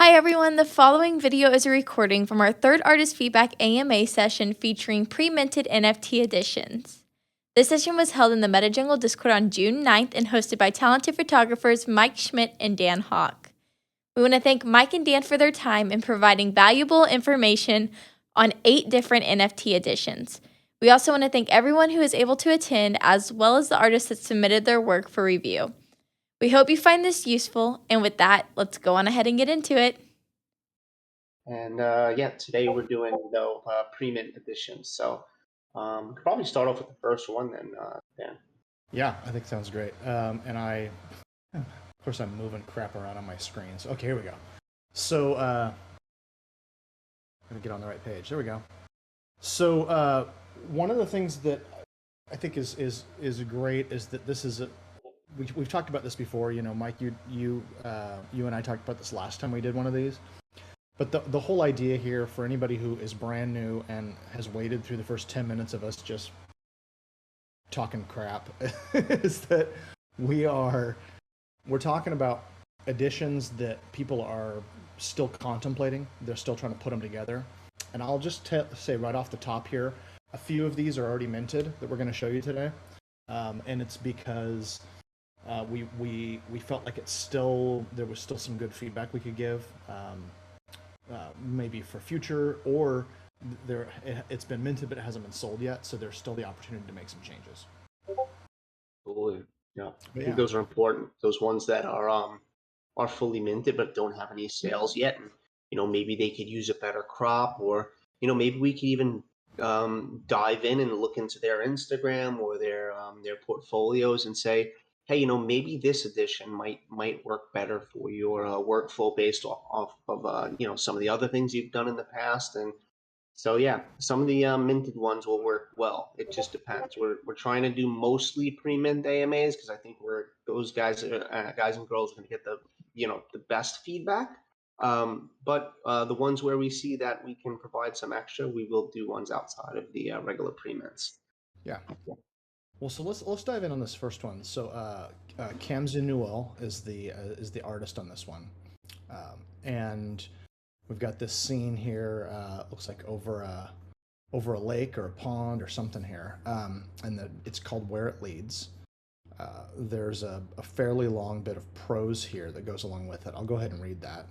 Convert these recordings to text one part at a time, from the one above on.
Hi everyone, the following video is a recording from our third artist feedback AMA session featuring pre-minted NFT editions. This session was held in the MetaJungle Discord on June 9th and hosted by talented photographers Mike Schmidt and Dan Hawk. We want to thank Mike and Dan for their time in providing valuable information on 8 different NFT editions. We also want to thank everyone who was able to attend as well as the artists that submitted their work for review. We hope you find this useful, and with that, let's go on ahead and get into it. And yeah, today we're doing the pre-mint edition. So we could probably start off with the first one then, Dan. Yeah, I think sounds great. Of course, I'm moving crap around on my screens. Okay, here we go. So, let me get on the right page. There we go. So, one of the things that I think is great is that this is we've talked about this before. You know, Mike, you and I talked about this last time we did one of these. But the whole idea here for anybody who is brand new and has waited through the first 10 minutes of us just talking crap is that we're talking about editions that people are still contemplating. They're still trying to put them together. And I'll just say right off the top here, a few of these are already minted that we're going to show you today. And it's because we felt like there was still some good feedback we could give. Maybe for future, or it's been minted but it hasn't been sold yet, so there's still the opportunity to make some changes. Absolutely. Yeah. I think those are important. Those ones that are fully minted but don't have any sales yet, and maybe they could use a better crop, or maybe we could even dive in and look into their Instagram or their portfolios and say, hey, maybe this edition might work better for your workflow based off of some of the other things you've done in the past. And so yeah, some of the minted ones will work well. It just depends. We're trying to do mostly pre-mint AMAs because I think those guys and girls are going to get the best feedback. But the ones where we see that we can provide some extra, we will do ones outside of the regular pre-mints. Yeah. Well, so let's dive in on this first one. So Kamza Newell is the artist on this one, and we've got this scene here. Looks like over a lake or a pond or something here, and it's called Where It Leads. There's a fairly long bit of prose here that goes along with it. I'll go ahead and read that.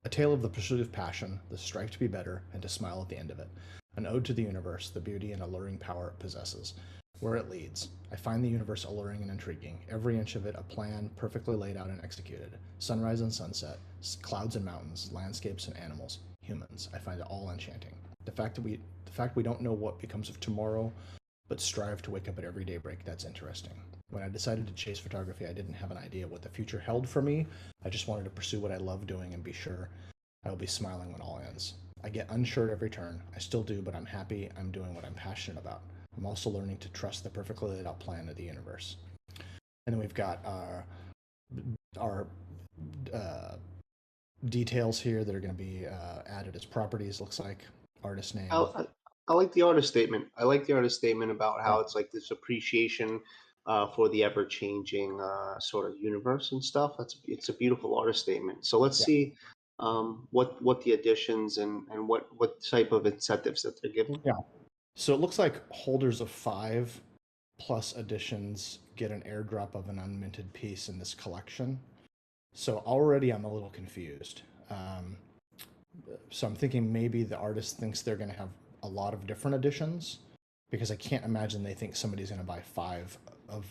A tale of the pursuit of passion, the strive to be better, and to smile at the end of it. An ode to the universe, the beauty and alluring power it possesses. Where it leads. I find the universe alluring and intriguing, every inch of it a plan perfectly laid out and executed. Sunrise and sunset, clouds and mountains, landscapes and animals, humans. I find it all enchanting. The fact we don't know what becomes of tomorrow, but strive to wake up at every daybreak, that's interesting. When I decided to chase photography, I didn't have an idea what the future held for me. I just wanted to pursue what I love doing and be sure I will be smiling when all ends. I get unsure at every turn. I still do, but I'm happy I'm doing what I'm passionate about. I'm also learning to trust the perfectly laid out plan of the universe. And then we've got our details here that are going to be added as properties. Looks like artist name. I like the artist statement. I like the artist statement about how it's like this appreciation for the ever-changing sort of universe and stuff. It's a beautiful artist statement. So let's see what the additions and what type of incentives that they're giving. Yeah. So it looks like holders of 5 plus editions get an airdrop of an unminted piece in this collection. So already I'm a little confused. So I'm thinking maybe the artist thinks they're going to have a lot of different editions, because I can't imagine they think somebody's going to buy 5 of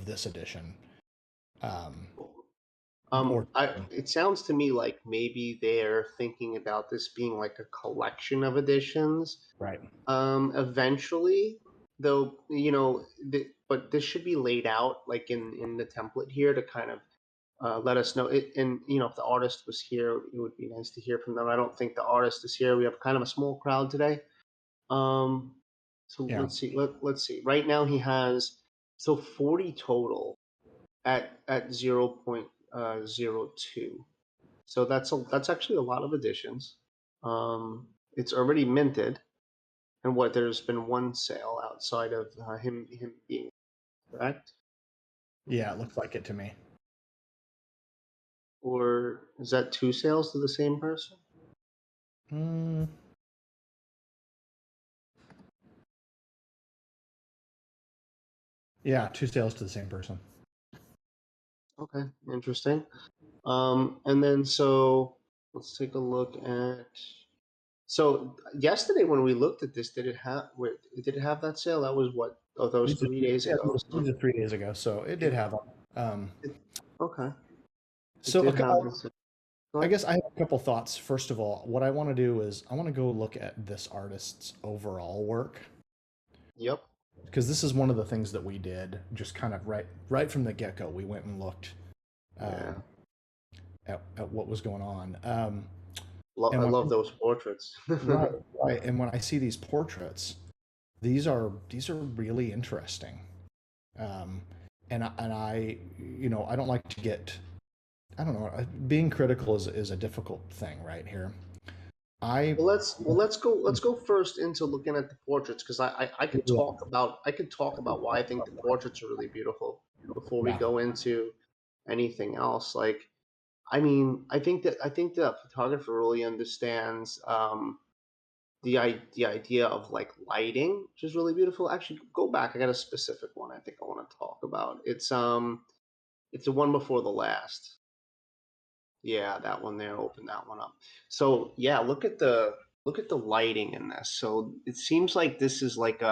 this edition. It sounds to me like maybe they're thinking about this being like a collection of editions. Right. Eventually, though, but this should be laid out like in the template here to kind of let us know it. And if the artist was here, it would be nice to hear from them. I don't think the artist is here. We have kind of a small crowd today. So let's see. Let's see. Right now he has 40 total at 0.02. So that's actually a lot of additions. It's already minted, and there's been one sale outside of him being correct. Yeah, it looks like it to me. Or is that 2 sales to the same person? Yeah, 2 sales to the same person. Okay, interesting. And then so let's take a look at. So yesterday when we looked at this, did it have that sale? That was what? Oh, that was 3 days ago. These are 3 days ago, so it did have them. Okay. It So did have this. I guess I have a couple thoughts. First of all, what I want to do is I want to go look at this artist's overall work. Yep. Because this is one of the things that we did just kind of right from the get-go. We went and looked at what was going on. I love those portraits. right. And when I see these portraits, these are really interesting. And I I don't like to get, I don't know, being critical is a difficult thing right here. Let's go first into looking at the portraits, because I could talk about why I think the portraits are really beautiful before we go into anything else. Like, I mean, I think the photographer really understands the idea of like lighting, which is really beautiful. Actually, go back. I got a specific one I think I want to talk about. It's the one before the last. Yeah, that one there. Open that one up. So yeah, look at the lighting in this. So it seems like this is like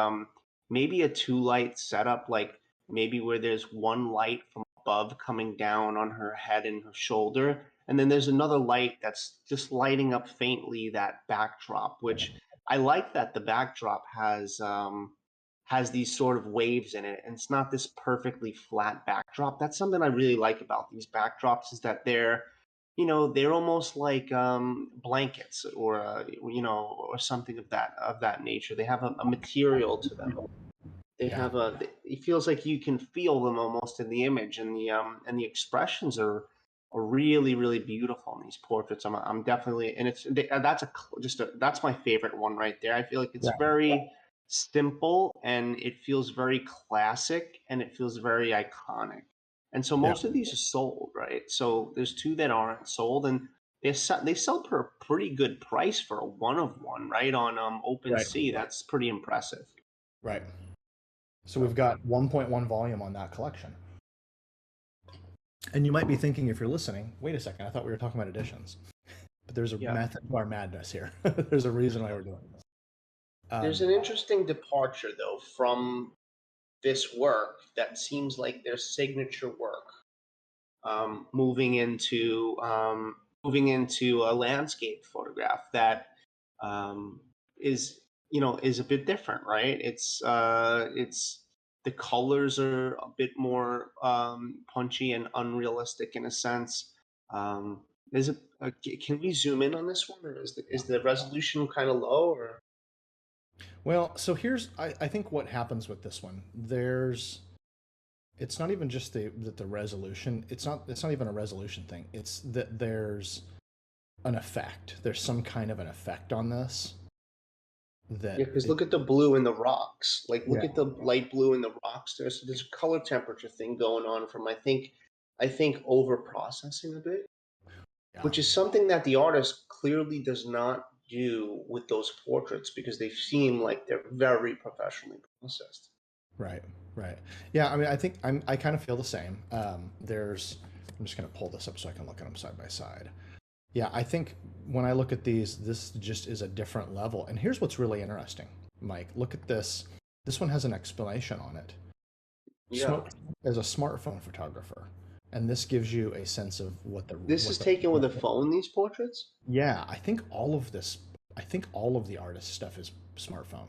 maybe a 2 light setup, like maybe where there's one light from above coming down on her head and her shoulder, and then there's another light that's just lighting up faintly that backdrop, which I like that the backdrop has these sort of waves in it, and it's not this perfectly flat backdrop. That's something I really like about these backdrops, is that they're almost like blankets, or or something of that nature. They have a material to them. They have it feels like you can feel them almost in the image, and the expressions are really really beautiful in these portraits. I'm definitely, and that's my favorite one right there. I feel like it's very simple, and it feels very classic, and it feels very iconic. And so most of these are sold, right? So there's 2 that aren't sold, and they sell for a pretty good price for a one of one, right? On OpenSea. That's pretty impressive. Right. So we've got 1.1 volume on that collection. And you might be thinking, if you're listening, wait a second, I thought we were talking about editions. But there's a method to our madness here. There's a reason why we're doing this. There's an interesting departure, though, from this work that seems like their signature work, moving into a landscape photograph that is a bit different, right? It's the colors are a bit more punchy and unrealistic in a sense. Is it? Can we zoom in on this one, or is the resolution kind of low? Or well, so I think what happens with this one. It's not even just the resolution. It's not even a resolution thing. It's that there's an effect. There's some kind of an effect on this. Because look at the blue in the rocks. Like, look at the light blue in the rocks. There's a color temperature thing going on from I think over processing a bit, which is something that the artist clearly does not do with those portraits, because they seem like they're very professionally processed. Right. Yeah, I mean, I kind of feel the same. I'm just going to pull this up so I can look at them side by side. Yeah, I think when I look at these, this just is a different level. And here's what's really interesting, Mike. Look at this. This one has an explanation on it. Yeah. As a smartphone photographer, and this gives you a sense of This is taken with a phone, these portraits? Yeah, I think all of the artist stuff is smartphone.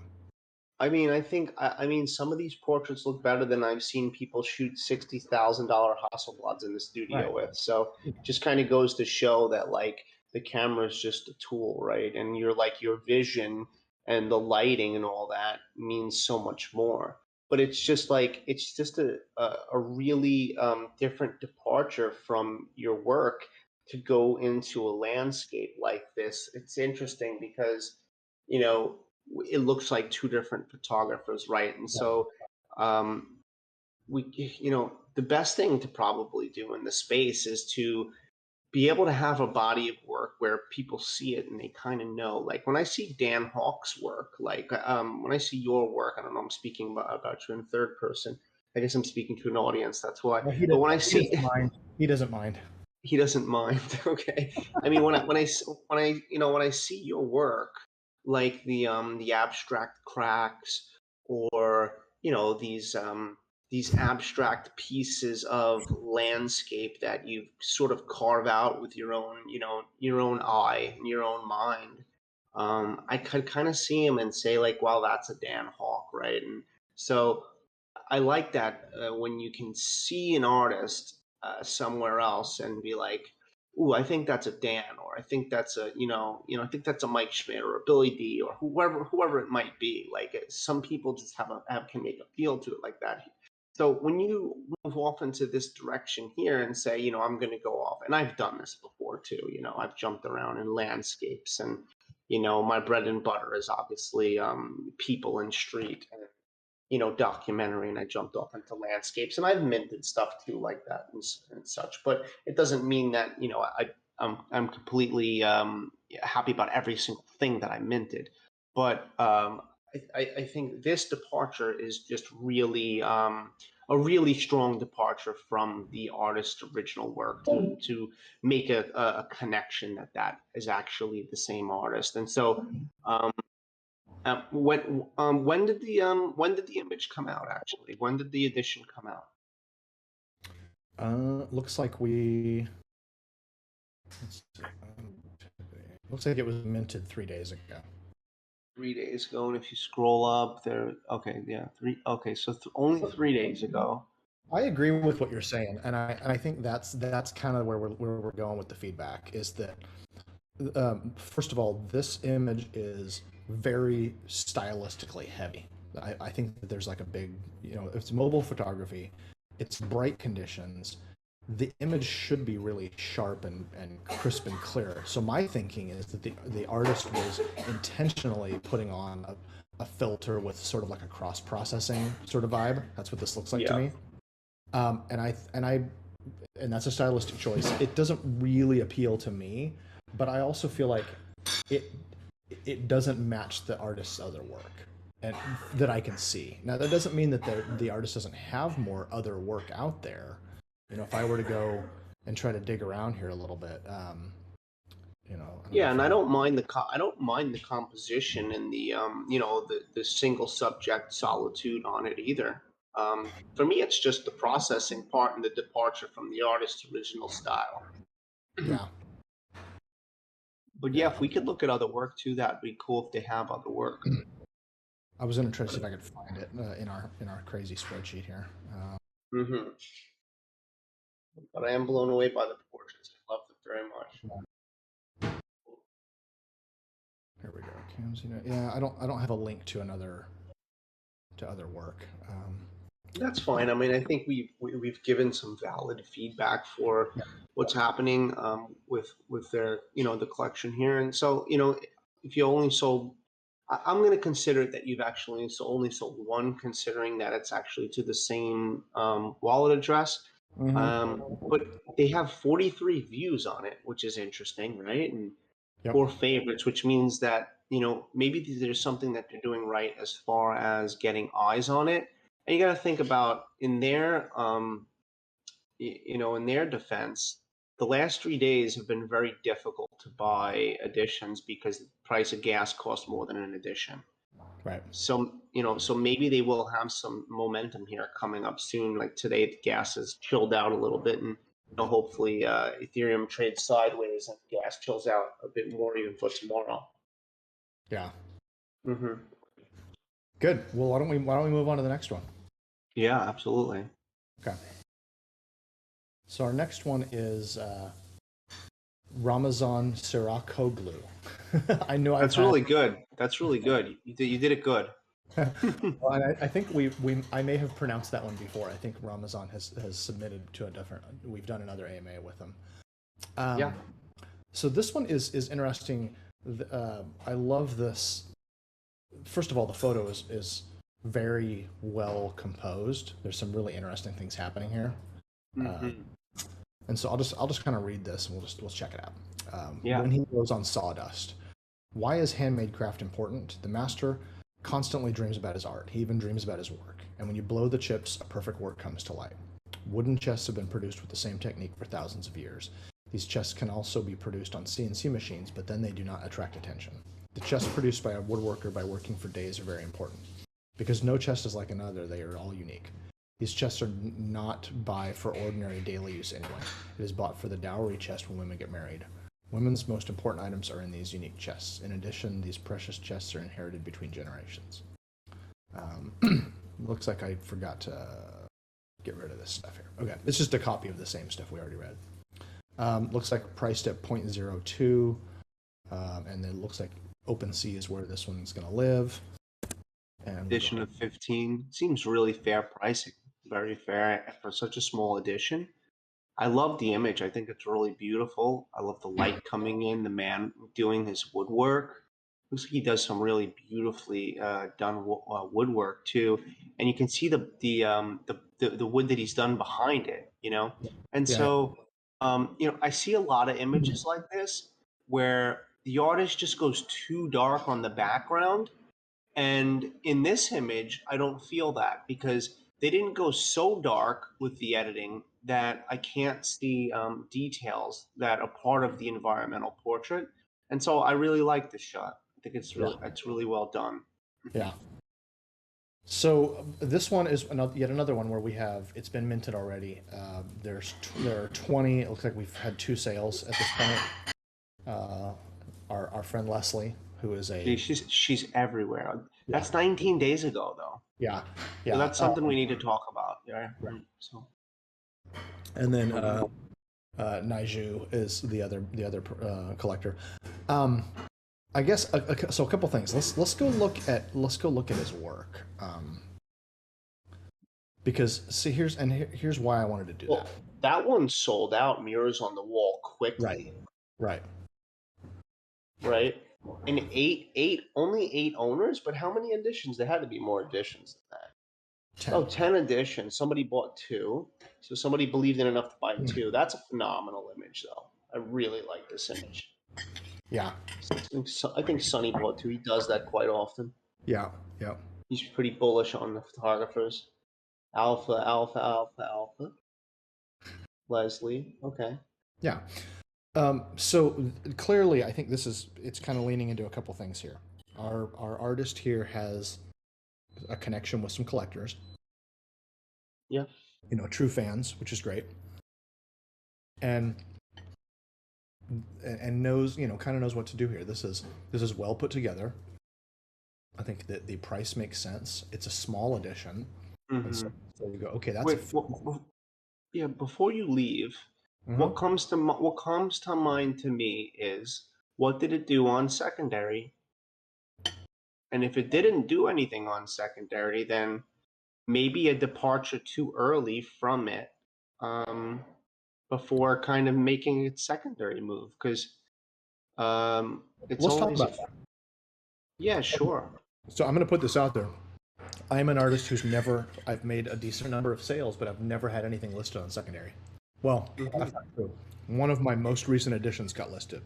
I mean, some of these portraits look better than I've seen people shoot $60,000 Hasselblads in the studio with. So just kind of goes to show that, like, the camera is just a tool, right? And your vision and the lighting and all that means so much more. But it's just a really different departure from your work to go into a landscape like this. It's interesting because, you know, it looks like 2 different photographers, right? And so the best thing to probably do in the space is to be able to have a body of work where people see it and they kind of know. Like when I see Dan Hawk's work, like when I see your work, I don't know, I'm speaking about you in third person. I guess I'm speaking to an audience. That's why. Well, But when I he see, doesn't mind. He doesn't mind. he doesn't mind. Okay. I mean, when I see your work, like the abstract cracks, or these abstract pieces of landscape that you sort of carve out with your own eye and your own mind. I could kind of see him and say like, wow, that's a Dan Hawk, right? And so I like that when you can see an artist somewhere else and be like, "Ooh, I think that's a Dan," or "I think that's a I think that's a Mike Schmidt or a Billy D or whoever it might be." Like some people just can make a feel to it like that. So when you move off into this direction here and say, I'm going to go off, and I've done this before too. I've jumped around in landscapes, and my bread and butter is obviously people and street and documentary, and I jumped off into landscapes, and I've minted stuff too like that and such. But it doesn't mean that I'm completely happy about every single thing that I minted. But I think this departure is just really a really strong departure from the artist's original work to make a connection that is actually the same artist. And so when did the image come out actually? When did the edition come out? Looks like looks like it was minted 3 days ago. 3 days ago, and if you scroll up there, okay, yeah, okay, so only 3 days ago. I agree with what you're saying, and I think that's kind of where we're going with the feedback is that first of all, this image is very stylistically heavy. I think that there's like a big, it's mobile photography, it's bright conditions. The image should be really sharp and crisp and clear. So my thinking is that the artist was intentionally putting on a filter with sort of like a cross processing sort of vibe. That's what this looks like to me. And that's a stylistic choice. It doesn't really appeal to me, but I also feel like it doesn't match the artist's other work and that I can see. Now that doesn't mean that the artist doesn't have more other work out there. If I were to go and try to dig around here a little bit, and I don't mind the composition and the single subject solitude on it either. For me, it's just the processing part and the departure from the artist's original style. Yeah. But yeah, if we could look at other work too, that'd be cool if they have other work. I was going to try to see if I could find it in our crazy spreadsheet here. But I am blown away by the proportions. I love them very much. Here we go. Yeah, I don't have a link to other work. That's fine. I mean, I think we've given some valid feedback for what's happening with their the collection here, and so if you only sold, I'm going to consider that you've actually only sold one, considering that it's actually to the same wallet address. But they have 43 views on it, which is interesting, right? And 4 favorites, which means that maybe there's something that they're doing right as far as getting eyes on it. And you got to think about in their in their defense, the last 3 days have been very difficult to buy editions because the price of gas costs more than an edition. Right. So so maybe they will have some momentum here coming up soon. Like today, the gas has chilled out a little bit, and hopefully Ethereum trades sideways and gas chills out a bit more even for tomorrow. Yeah. Good. Well, why don't we move on to the next one? Yeah, absolutely. Okay. So our next one is Ramzan Sirakoglu. I know that's really good. That's really good. You did it good. Well, I think I may have pronounced that one before. I think Ramzan has submitted to a different. We've done another AMA with him. So this one is interesting. I love this. First of all, the photo is very well composed. There's some really interesting things happening here. And so I'll just kind of read this and we'll check it out. Yeah. When he goes on sawdust, why is handmade craft important? The master constantly dreams about his art. He even dreams about his work. And when you blow the chips, a perfect work comes to light. Wooden chests have been produced with the same technique for thousands of years. These chests can also be produced on CNC machines, but then they do not attract attention. The chests produced by a woodworker by working for days are very important. Because no chest is like another, they are all unique. These chests are not buy for ordinary daily use anyway. It is bought for the dowry chest when women get married. Women's most important items are in these unique chests. In addition, these precious chests are inherited between generations. Looks like I forgot to get rid of this stuff here. Okay, it's just a copy of the same stuff we already read. Looks like priced at 0.02, and it looks like OpenSea is where this one's going to live. And Edition of 15 seems really fair pricing, very fair for such a small edition. I love the image. I think it's really beautiful. I love the light coming in, the man doing his woodwork. Looks like he does some really beautifully done woodwork too, and you can see the wood that he's done behind it. And yeah, so I see a lot of images like this where the artist just goes too dark on the background, and in this image, I don't feel that because they didn't go so dark with the editing that I can't see details that are part of the environmental portrait. And so I really like this shot. I think it's really well done. yeah. So this one is yet another one where we have it's been minted already. There are 20. It looks like we've had 2 sales at this point. Our friend Leslie, who is a She's everywhere. That's 19 days ago though. yeah. So that's something we need to talk about. Yeah. Right. So. And then Naiju is the other collector. I guess so. A couple things. Let's go look at his work. Because see here's why I wanted to do that. That one sold out. Mirrors on the wall quickly. Right. And only 8 owners, but how many editions? There had to be more editions than that. 10 editions. Somebody bought 2. So somebody believed in enough to buy 2. That's a phenomenal image, though. I really like this image. Yeah. I think Sonny bought 2. He does that quite often. Yeah. He's pretty bullish on the photographers. Alpha. Leslie. Okay. Yeah. So clearly, I think it's kind of leaning into a couple things here. Our artist here has a connection with some collectors. Yeah. True fans, which is great. And knows, kind of knows what to do here. This is well put together. I think that the price makes sense. It's a small edition. Mm-hmm. So you go, okay, that's before you leave, what comes to mind to me is what did it do on secondary? And if it didn't do anything on secondary, then maybe a departure too early from it before kind of making its secondary move, because it's let's talk about that. Yeah, sure. So I'm going to put this out there. I'm an artist I've made a decent number of sales, but I've never had anything listed on secondary. Well, that's not true. One of my most recent editions got listed,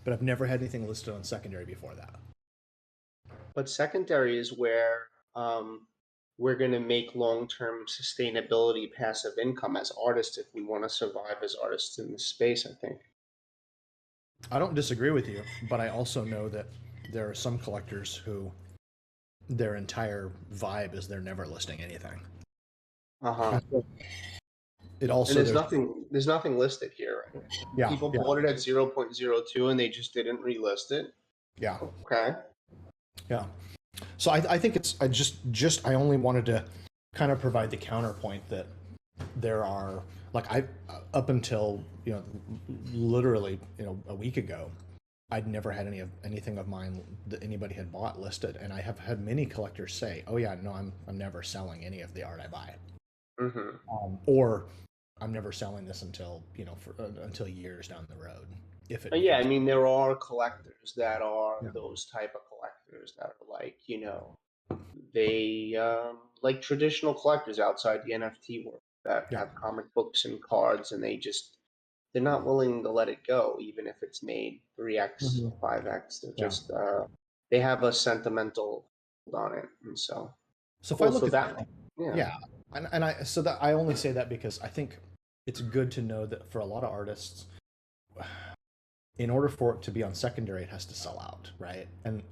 but I've never had anything listed on secondary before that. But secondary is where we're going to make long-term sustainability passive income as artists if we want to survive as artists in this space, I think. I don't disagree with you, but I also know that there are some collectors who their entire vibe is they're never listing anything. It also and there's nothing listed here. Right? Yeah, people bought it at 0.02 and they just didn't relist it. Yeah. Okay. Yeah. So I think I only wanted to kind of provide the counterpoint that there are up until literally a week ago, I'd never had anything of mine that anybody had bought listed, and I have had many collectors say, "Oh yeah, no, I'm never selling any of the art I buy," or "I'm never selling this until until years down the road." I mean, there are collectors that are those type of collectors that are like they like traditional collectors outside the NFT world. that Yeah. have comic books and cards, and they're not willing to let it go, even if it's made 3x or 5x. They're Yeah. just they have a sentimental hold on it, and so So if I cool. look So at that, yeah, and I so that I only say that because I think it's good to know that for a lot of artists, in order for it to be on secondary, it has to sell out, right? And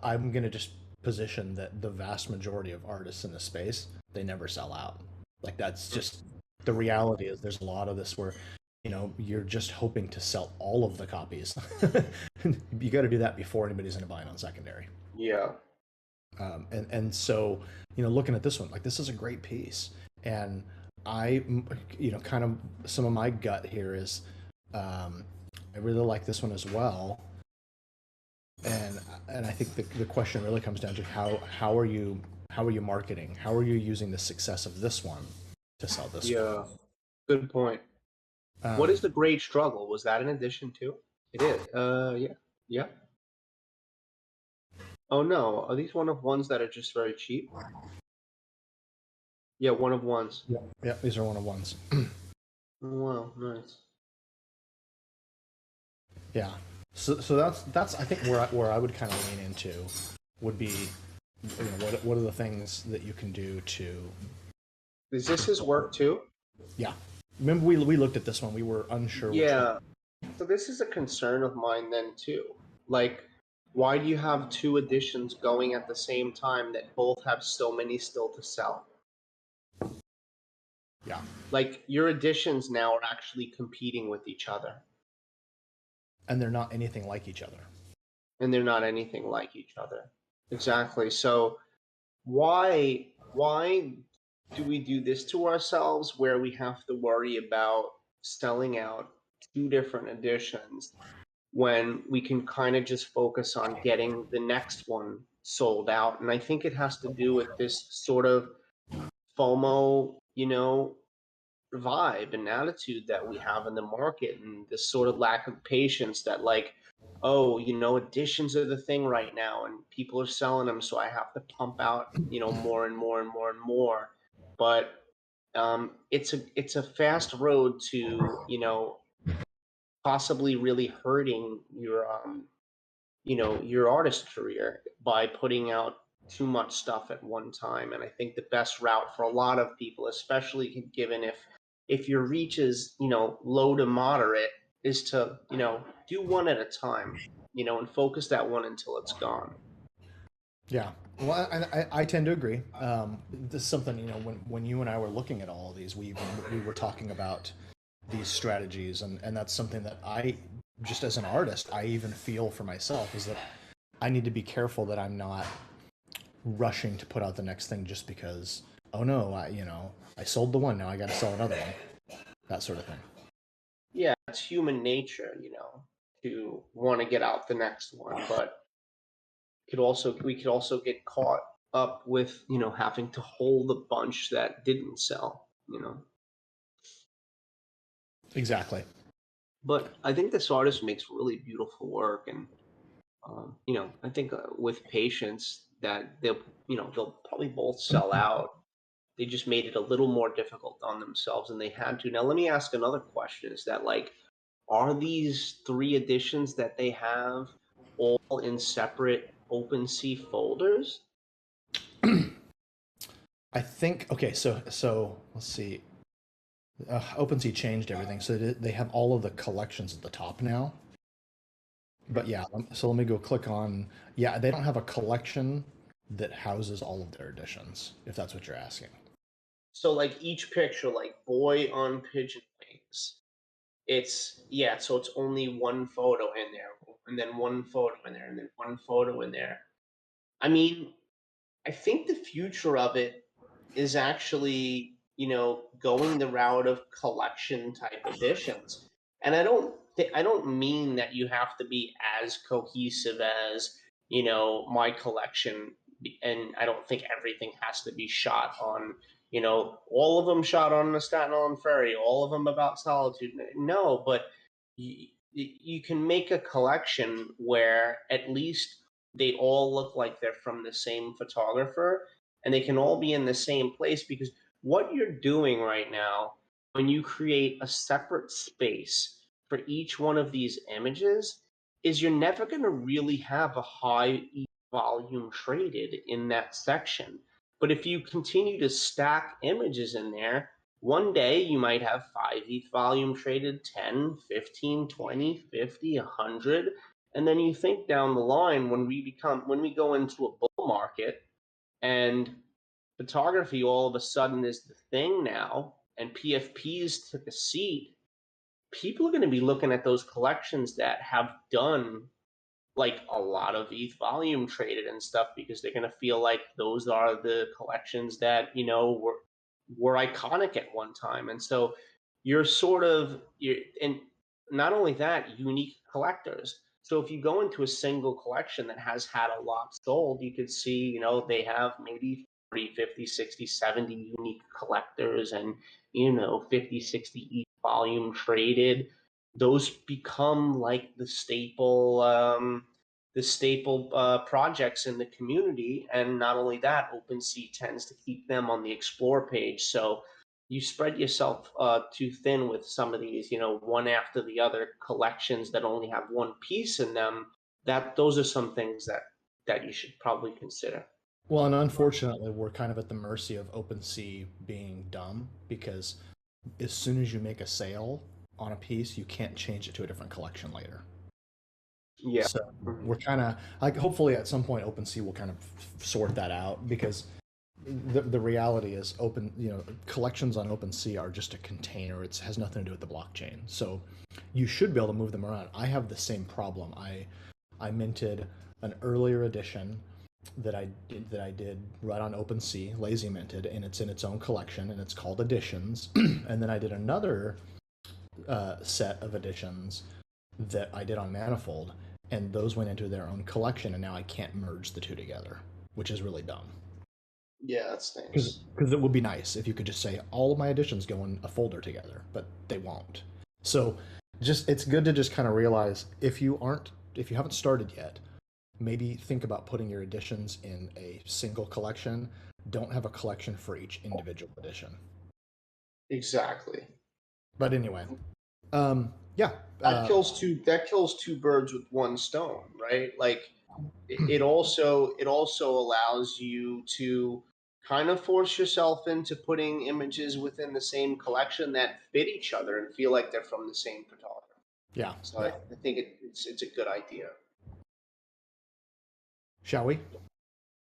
I'm gonna just position that the vast majority of artists in this space, they never sell out. Like that's just the reality. Is there's a lot of this where, you're just hoping to sell all of the copies. You got to do that before anybody's gonna buy it on secondary. yeah, And so, looking at this one, like this is a great piece, and I, kind of some of my gut here is, I really like this one as well, and I think the question really comes down to how are you marketing? How are you using the success of this one to sell this one? yeah. Good point. What is the Great Struggle? Was that an addition too? It is. Yeah, yeah. Oh no, are these one of ones that are just very cheap? Yeah, one of ones. Yeah, yeah, these are one of ones. Oh, wow, nice. Yeah. So that's I think where I would kind of lean into would be, what are the things that you can do to. Is this his work too? Yeah. Remember we looked at this one. We were unsure. Yeah. So this is a concern of mine then too. Like, why do you have two editions going at the same time that both have so many still to sell? Yeah. Like, your editions now are actually competing with each other. And they're not anything like each other. And they're not anything like each other. Exactly. So why do we do this to ourselves where we have to worry about selling out two different editions when we can kind of just focus on getting the next one sold out? And I think it has to do with this sort of FOMO, vibe and attitude that we have in the market, and this sort of lack of patience that, like, oh, editions are the thing right now and people are selling them, so I have to pump out, more and more and more and more. But it's a fast road to, possibly really hurting your artist career by putting out too much stuff at one time. And I think the best route for a lot of people, especially given if your reach is, low to moderate, is to, do one at a time, and focus that one until it's gone. Yeah. Well, I tend to agree. This is something, when you and I were looking at all of these, we were talking about these strategies, and that's something that I, just as an artist, I even feel for myself, is that I need to be careful that I'm not rushing to put out the next thing just because, oh no, I sold the one, now I got to sell another one, that sort of thing. Yeah, it's human nature, to want to get out the next one, but we could also get caught up with, having to hold a bunch that didn't sell. Exactly. But I think this artist makes really beautiful work, and I think with patience that they'll probably both sell out. They just made it a little more difficult on themselves than they had to. Now, let me ask another question: is that, like, are these three editions that they have all in separate OpenSea folders? I think, okay, so let's see. OpenSea changed everything, so they have all of the collections at the top now. But yeah, so let me go click on. Yeah, they don't have a collection that houses all of their editions, if that's what you're asking. So, like, each picture, like boy on pigeon wings, so it's only one photo in there, and then one photo in there, and then one photo in there. I mean, I think the future of it is actually, going the route of collection type editions. And I don't mean that you have to be as cohesive as, my collection, and I don't think everything has to be shot on, all of them shot on the Staten Island Ferry, all of them about solitude. No, but you can make a collection where at least they all look like they're from the same photographer, and they can all be in the same place, because what you're doing right now when you create a separate space for each one of these images is you're never going to really have a high volume traded in that section. But if you continue to stack images in there, one day you might have 5 ETH volume traded, 10, 15, 20, 50, 100. And then you think down the line when we go into a bull market and photography all of a sudden is the thing now and PFPs took a seat, people are going to be looking at those collections that have done like a lot of ETH volume traded and stuff because they're going to feel like those are the collections that were iconic at one time. And so and not only that, unique collectors. So if you go into a single collection that has had a lot sold, you could see they have maybe 40, 50, 60, 70 unique collectors and 50, 60 ETH volume traded. Those become like the staple projects in the community. And not only that, OpenSea tends to keep them on the explore page. So you spread yourself too thin with some of these, one after the other collections that only have one piece in them. Those are some things that you should probably consider. Well, and unfortunately, we're kind of at the mercy of OpenSea being dumb because as soon as you make a sale on a piece, you can't change it to a different collection later. Yeah. So we're kind of like, hopefully at some point OpenSea will kind of sort that out because the reality is collections on OpenSea are just a container. It has nothing to do with the blockchain. So you should be able to move them around. I have the same problem. I minted an earlier edition that I did right on OpenSea, lazy minted, and it's in its own collection and it's called editions. And then I did another set of editions that I did on Manifold, and those went into their own collection, and now I can't merge the two together, which is really dumb. Yeah, that stinks. Because it would be nice if you could just say all of my editions go in a folder together, but they won't. So it's good to just kind of realize if you haven't started yet, maybe think about putting your editions in a single collection. Don't have a collection for each individual edition. Exactly. But anyway, yeah. That kills two birds with one stone, right? Like it also allows you to kind of force yourself into putting images within the same collection that fit each other and feel like they're from the same photographer. Yeah. So yeah. I think it's a good idea. Shall we?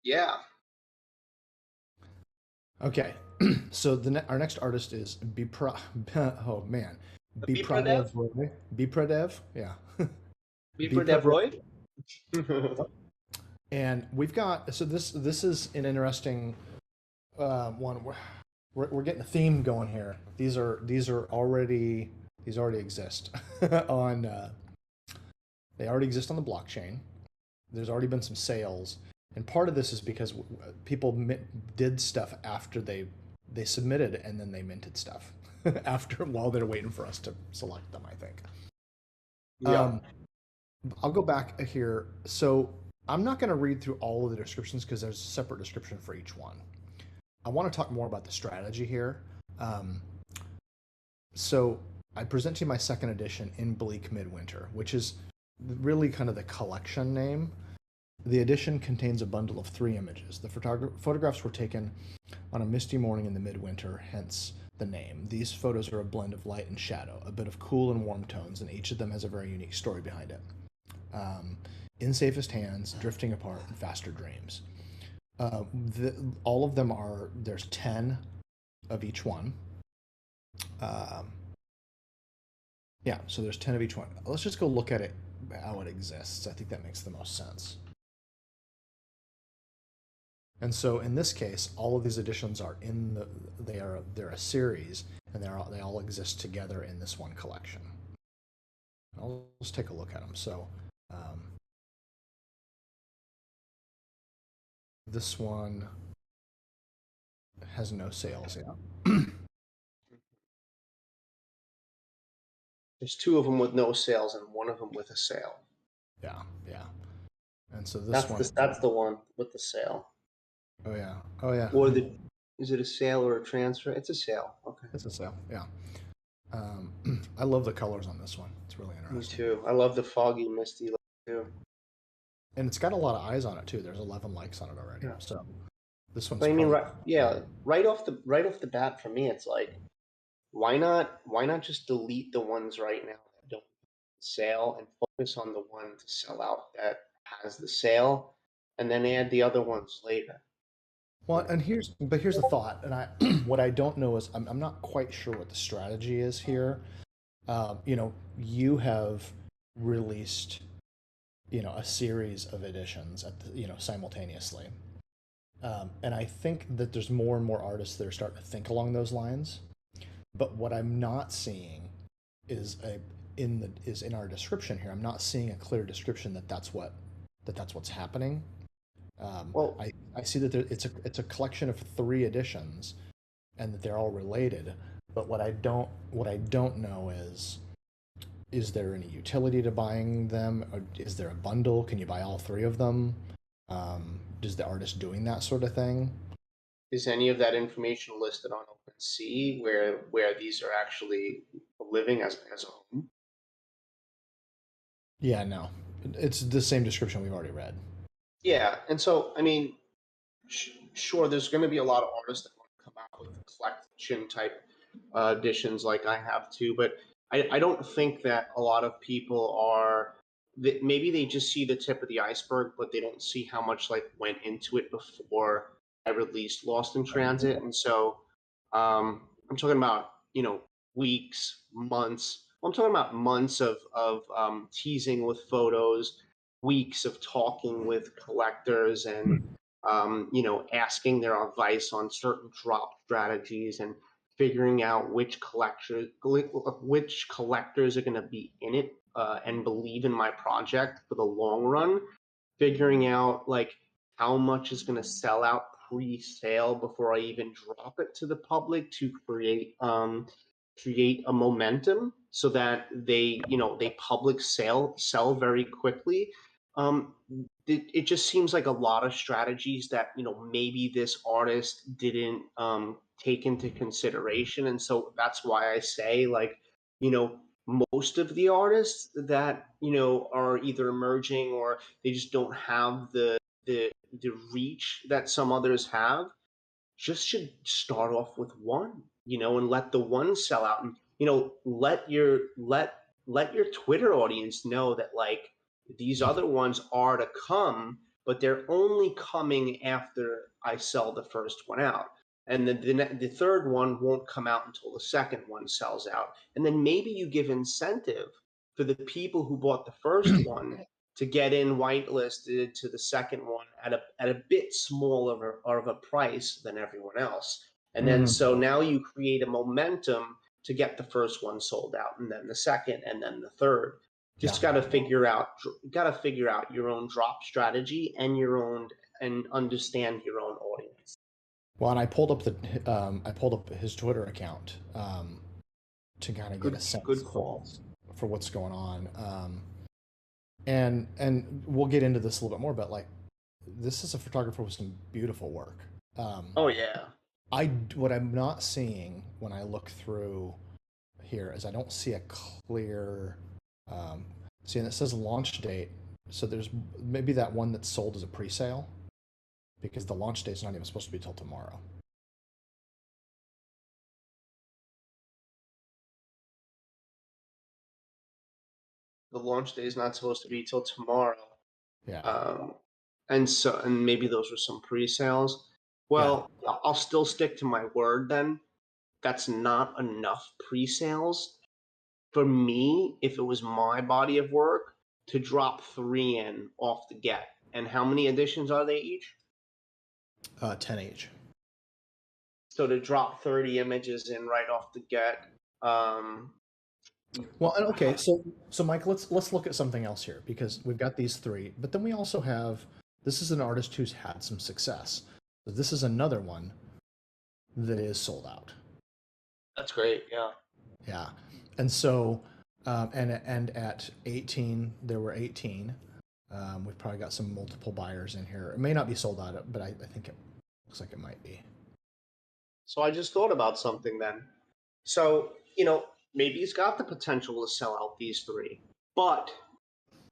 Yeah. Okay. So our next artist is oh man. Predev? Predev? Yeah. Predev Roy? And we've got, so this is an interesting one. We're getting a theme going here. These already exist on they already exist on the blockchain. There's already been some sales, and part of this is because people did stuff after they submitted, and then they minted stuff while they're waiting for us to select them, I think. Yeah. I'll go back here. So I'm not going to read through all of the descriptions because there's a separate description for each one. I want to talk more about the strategy here. So I present to you my second edition, In Bleak Midwinter, which is really kind of the collection name. The edition contains a bundle of 3 images. The photographs were taken on a misty morning in the midwinter, hence the name. These photos are a blend of light and shadow, a bit of cool and warm tones, and each of them has a very unique story behind it. In Safest Hands, Drifting Apart, and Faster Dreams. All of them there's 10 of each one. Yeah, so there's 10 of each one. Let's just go look at it, how it exists. I think that makes the most sense. And so in this case, all of these editions are they're a series, and they all exist together in this one collection. I'll just take a look at them. So this one has no sales yet. There's 2 of them with no sales and 1 of them with a sale. Yeah. And so that's the one with the sale. Oh yeah. Or the Is it a sale or a transfer? It's a sale. Okay. It's a sale, yeah. I love the colors on this one. It's really Me interesting. too. I love the foggy, misty look too. And it's got a lot of eyes on it too. There's 11 likes on it already. Yeah. So this one's But I mean, probably right off the bat for me, it's like, why not just delete the ones right now that don't sale and focus on the one to sell out that has the sale, and then add the other ones later. well. And here's the thought. And I what I don't know is I'm not quite sure what the strategy is here. You have released a series of editions at simultaneously. And I think that there's more and more artists that are starting to think along those lines. But what I'm not seeing is in our description here. I'm not seeing a clear description that's what's happening. Well, I see that it's a collection of 3 editions, and that they're all related. But what I don't know is there any utility to buying them? Or is there a bundle? Can you buy all 3 of them? Does the artist doing that sort of thing? is any of that information listed on OpenSea where these are actually living as a home? Yeah, no. It's the same description we've already read. Yeah, and so I mean, sure, there's going to be a lot of artists that want to come out with collection type editions like I have too, but I don't think that a lot of people are that maybe they just see the tip of the iceberg, but they don't see how much like went into it before I released Lost in Transit, and so I'm talking about weeks, months. I'm talking about months of teasing with photos, weeks of talking with collectors, and asking their advice on certain drop strategies and figuring out which collectors are going to be in it and believe in my project for the long run. Figuring out like how much is going to sell out pre-sale before I even drop it to the public to create a momentum so that they public sell very quickly. Um, it just seems like a lot of strategies that maybe this artist didn't take into consideration, and so that's why I say like most of the artists that are either emerging or they just don't have the reach that some others have just should start off with one, and let the one sell out, and let your Twitter audience know that like these other ones are to come, but they're only coming after I sell the first one out. And then the third one won't come out until the second one sells out. And then maybe you give incentive for the people who bought the first one to get in whitelisted to the second one at a bit smaller of a price than everyone else. And then so now you create a momentum to get the first one sold out, and then the second, and then the third. Just got to figure out your own drop strategy and understand your own audience. Well, and I pulled up his Twitter account to kind of get a sense for what's going on. And we'll get into this a little bit more, but like this is a photographer with some beautiful work. Oh yeah. What I'm not seeing when I look through here is I don't see a clear see, and it says launch date, so there's maybe that one that's sold as a pre-sale, because the launch date's not even supposed to be till tomorrow. The launch day is not supposed to be till tomorrow. Yeah. And maybe those were some pre-sales. Well, yeah. I'll still stick to my word then. That's not enough pre-sales for me, if it was my body of work, to drop 3 in off the get. And how many editions are they each? 10 each. So to drop 30 images in right off the get. Well, okay, so Mike, let's look at something else here, because we've got these 3, but then we also have, this is an artist who's had some success. So this is another one that is sold out. That's great, yeah. Yeah, and so, and at 18, there were 18. We've probably got some multiple buyers in here. It may not be sold out, but I think it looks like it might be. So I just thought about something then. So, you know, maybe he's got the potential to sell out these three, but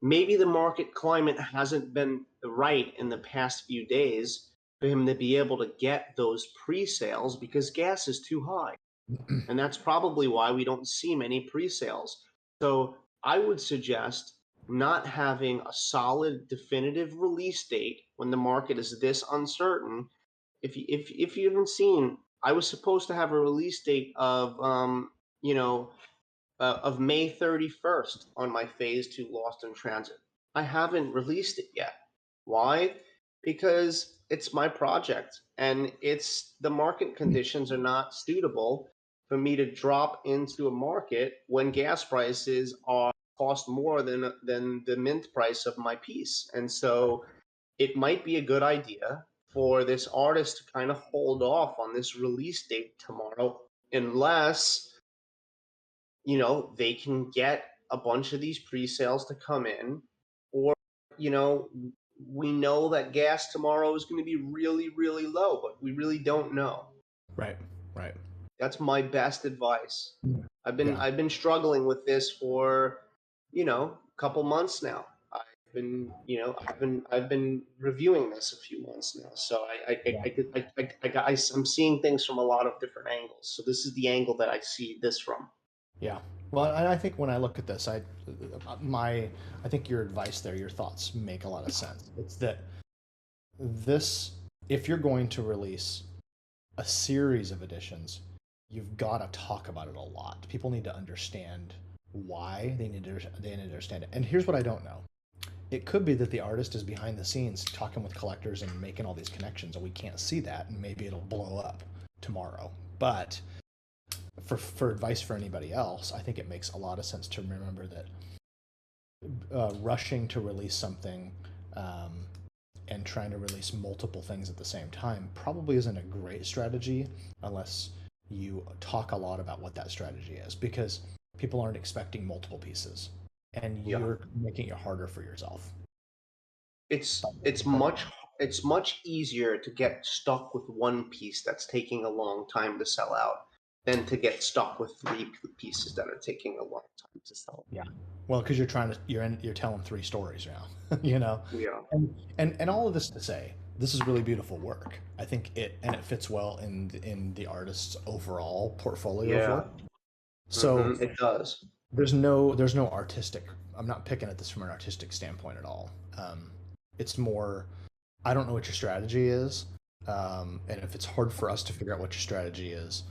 maybe the market climate hasn't been right in the past few days for him to be able to get those pre-sales because gas is too high. And that's probably why we don't see many pre-sales. So I would suggest not having a solid definitive release date when the market is this uncertain. If you haven't seen, I was supposed to have a release date of you know of May 31st on my phase two Lost in Transit. I haven't released it yet. Why? Because it's my project and it's the market conditions are not suitable for me to drop into a market when gas prices are cost more than the mint price of my piece. And so it might be a good idea for this artist to kind of hold off on this release date tomorrow unless they can get a bunch of these pre-sales to come in, or you know, we know that gas tomorrow is going to be really, really low, but we really don't know. Right, right. That's my best advice. Yeah. I've been struggling with this for, a couple months now. I've been reviewing this a few months now, so I'm seeing things from a lot of different angles. So this is the angle that I see this from. Yeah. Well, and I think when I look at this, I think your advice there, your thoughts make a lot of sense. It's that if you're going to release a series of editions, you've got to talk about it a lot. People need to understand why they need to understand it. And here's what I don't know. It could be that the artist is behind the scenes talking with collectors and making all these connections, and we can't see that, and maybe it'll blow up tomorrow. But for advice for anybody else, I think it makes a lot of sense to remember that rushing to release something and trying to release multiple things at the same time probably isn't a great strategy unless you talk a lot about what that strategy is, because people aren't expecting multiple pieces and you're making it harder for yourself. It's much easier to get stuck with one piece that's taking a long time to sell out than to get stuck with three pieces that are taking a long time to sell. Yeah. Well, because you're telling three stories now, Yeah. And all of this to say, this is really beautiful work. I think it fits well in the artist's overall portfolio of work. So it does. There's no artistic. I'm not picking at this from an artistic standpoint at all. It's more, I don't know what your strategy is, and if it's hard for us to figure out what your strategy is,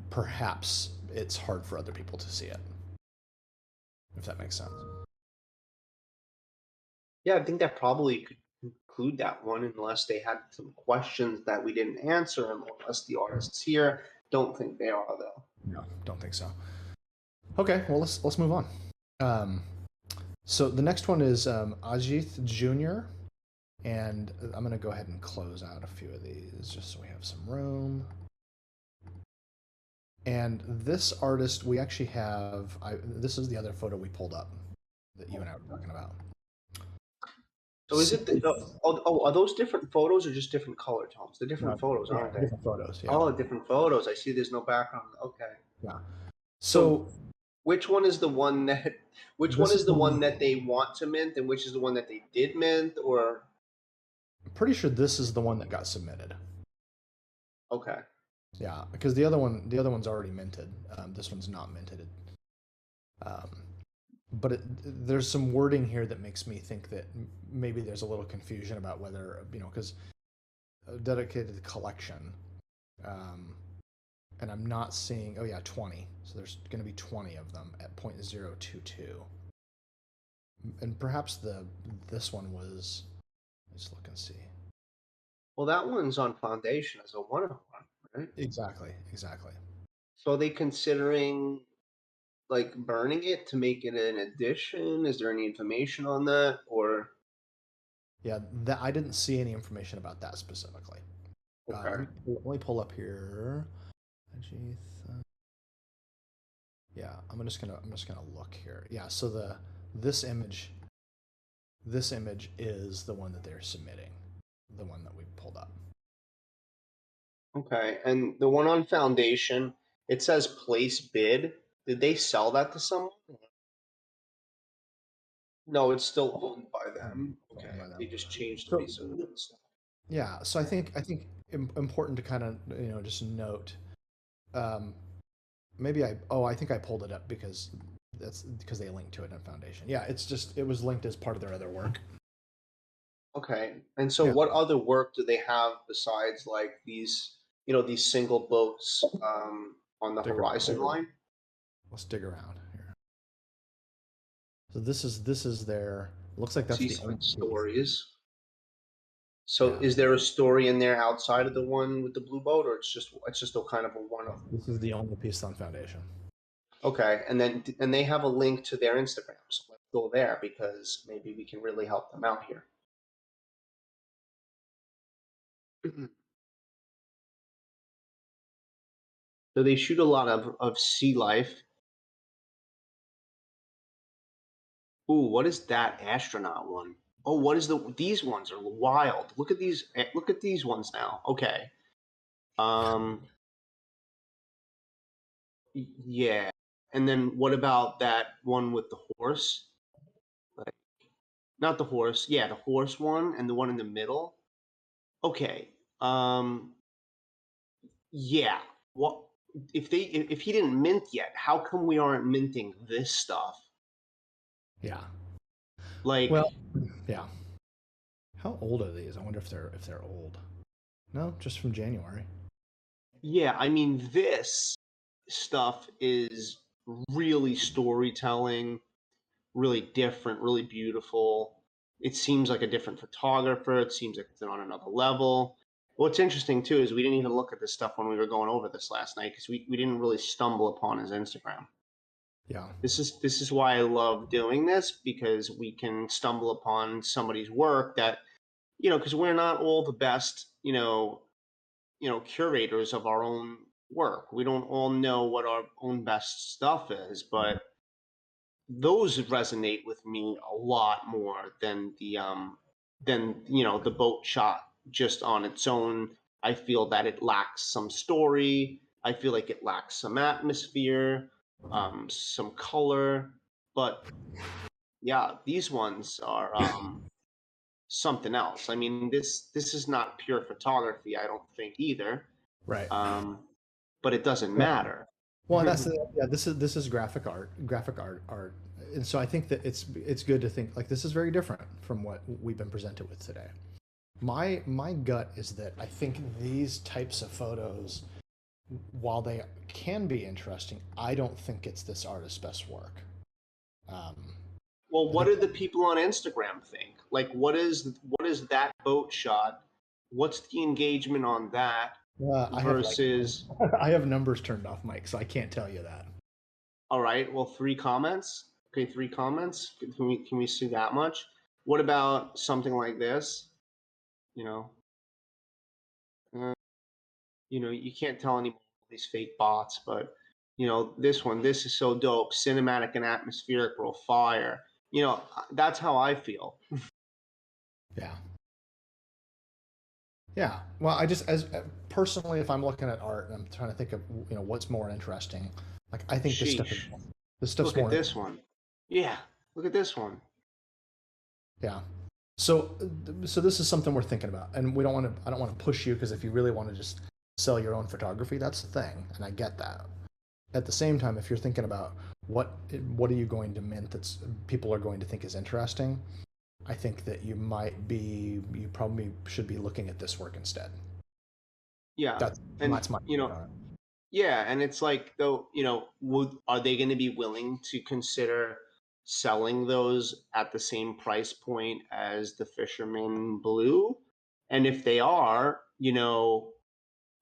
perhaps it's hard for other people to see it. If that makes sense. Yeah, I think that probably could conclude that one, unless they had some questions that we didn't answer, unless the artists here don't think they are, though. No, don't think so. Okay, well let's move on. So the next one is Ajith Jr. And I'm going to go ahead and close out a few of these just so we have some room. And this artist, we actually have, this is the other photo we pulled up that you and I were talking about. So is it, are those different photos or just different color tones? They're different photos, aren't they? Different photos, yeah. Oh, different photos. I see there's no background. Okay. Yeah. So which one is the one that, they want to mint and which is the one that they did mint, or? I'm pretty sure this is the one that got submitted. Okay. Yeah, because the other one's already minted. This one's not minted. But there's some wording here that makes me think that maybe there's a little confusion about whether, because dedicated collection, and I'm not seeing, 20. So there's going to be 20 of them at 0.022. And perhaps this one was, let's look and see. Well, that one's on Foundation as a one-of-one, right? Exactly. So are they considering like burning it to make it an edition? Is there any information on that, or? Yeah, I didn't see any information about that specifically. Okay. Let me pull up here. Yeah, I'm just gonna look here. Yeah, so this image is the one that they're submitting, the one that we pulled up. Okay, and the one on Foundation, it says place bid. Did they sell that to someone? No, it's still owned by them. Okay, they just changed the So face of it and stuff. yeah, so I think important to kind of just note. Um, maybe I think I pulled it up because that's because they linked to it in Foundation. Yeah, it was linked as part of their other work. Okay, and so Yeah, what other work do they have besides like these single boats on the dig around. horizon line? Let's dig around here. So this is their. Looks like that's See the some only piece. stories. So Yeah, is there a story in there outside of the one with the blue boat, or it's just a kind of a one of? this is the only piece on Foundation. Okay, and they have a link to their Instagram, so let's go there because maybe we can really help them out here. So they shoot a lot of sea life. Ooh, what is that astronaut one? Oh, what is these ones are wild. Look at these ones now. Okay. Um yeah. And then what about that one with the horse? Like not the horse. Yeah, the horse one and the one in the middle. Okay. Yeah. What if he didn't mint yet, how come we aren't minting this stuff? Yeah. Like Well, yeah. How old are these? I wonder if they're old. No, just from January. yeah, I mean this stuff is really storytelling, really different, really beautiful. It seems like a different photographer. It seems like they're on another level. What's interesting too is we didn't even look at this stuff when we were going over this last night because we didn't really stumble upon his Instagram. Yeah. This is why I love doing this because we can stumble upon somebody's work that because we're not all the best curators of our own work. We don't all know what our own best stuff is, but those resonate with me a lot more than the boat shot just on its own. I feel that it lacks some story. I feel like it lacks some atmosphere, some color. But yeah, these ones are something else. I mean, this is not pure photography. I don't think either. Right. Um, but it doesn't Well, matter. well, and yeah. This is graphic art, and so I think that it's good to think like this is very different from what we've been presented with today. My gut is that I think these types of photos, while they can be interesting, I don't think it's this artist's best work. Um, Well, I what think do the people on Instagram think? Like, what is that boat shot? What's the engagement on that I have versus? I have numbers turned off, Mike, so I can't tell you that. All right, well, 3 comments. Okay, 3 comments. Can we see that much? What about something like this? You know, uh, you can't tell anymore these fake bots, but this one, this is so dope, cinematic and atmospheric, real fire. That's how I feel. Yeah. Yeah. Well, I just as personally, if I'm looking at art and I'm trying to think of what's more interesting, like I think Sheesh. this stuff's Look at more. this one. Yeah, look at this one. Yeah. So so this is something we're thinking about, and we don't want to. I don't want to push you because if you really want to just sell your own photography, that's the thing, and I get that. At the same time, if you're thinking about what are you going to mint that's people are going to think is interesting, I think that you probably should be looking at this work instead. Yeah, and That's my yeah, and it's like though, are they going to be willing to consider selling those at the same price point as the Fisherman Blue? And if they are,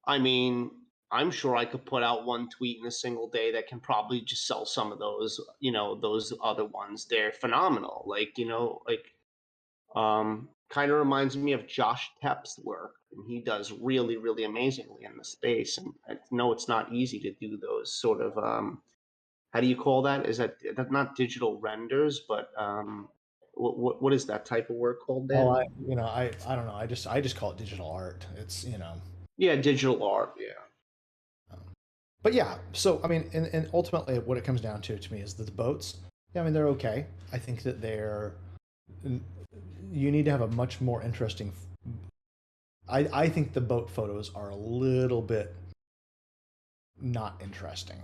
I mean, I'm sure I could put out one tweet in a single day that can probably just sell some of those other ones. They're phenomenal. Like kind of reminds me of Josh Tepp's work, and he does really, really amazingly in the space. And I know it's not easy to do those sort of how do you call that? Is that not digital renders, but what is that type of work called, Well, Dan? I don't know. I just call it digital art. It's. Yeah, digital art. Yeah. But yeah, so I mean, and ultimately, what it comes down to me is that the boats. Yeah, I mean, they're okay. I think that they're. You need to have a much more interesting. I think the boat photos are a little bit not interesting,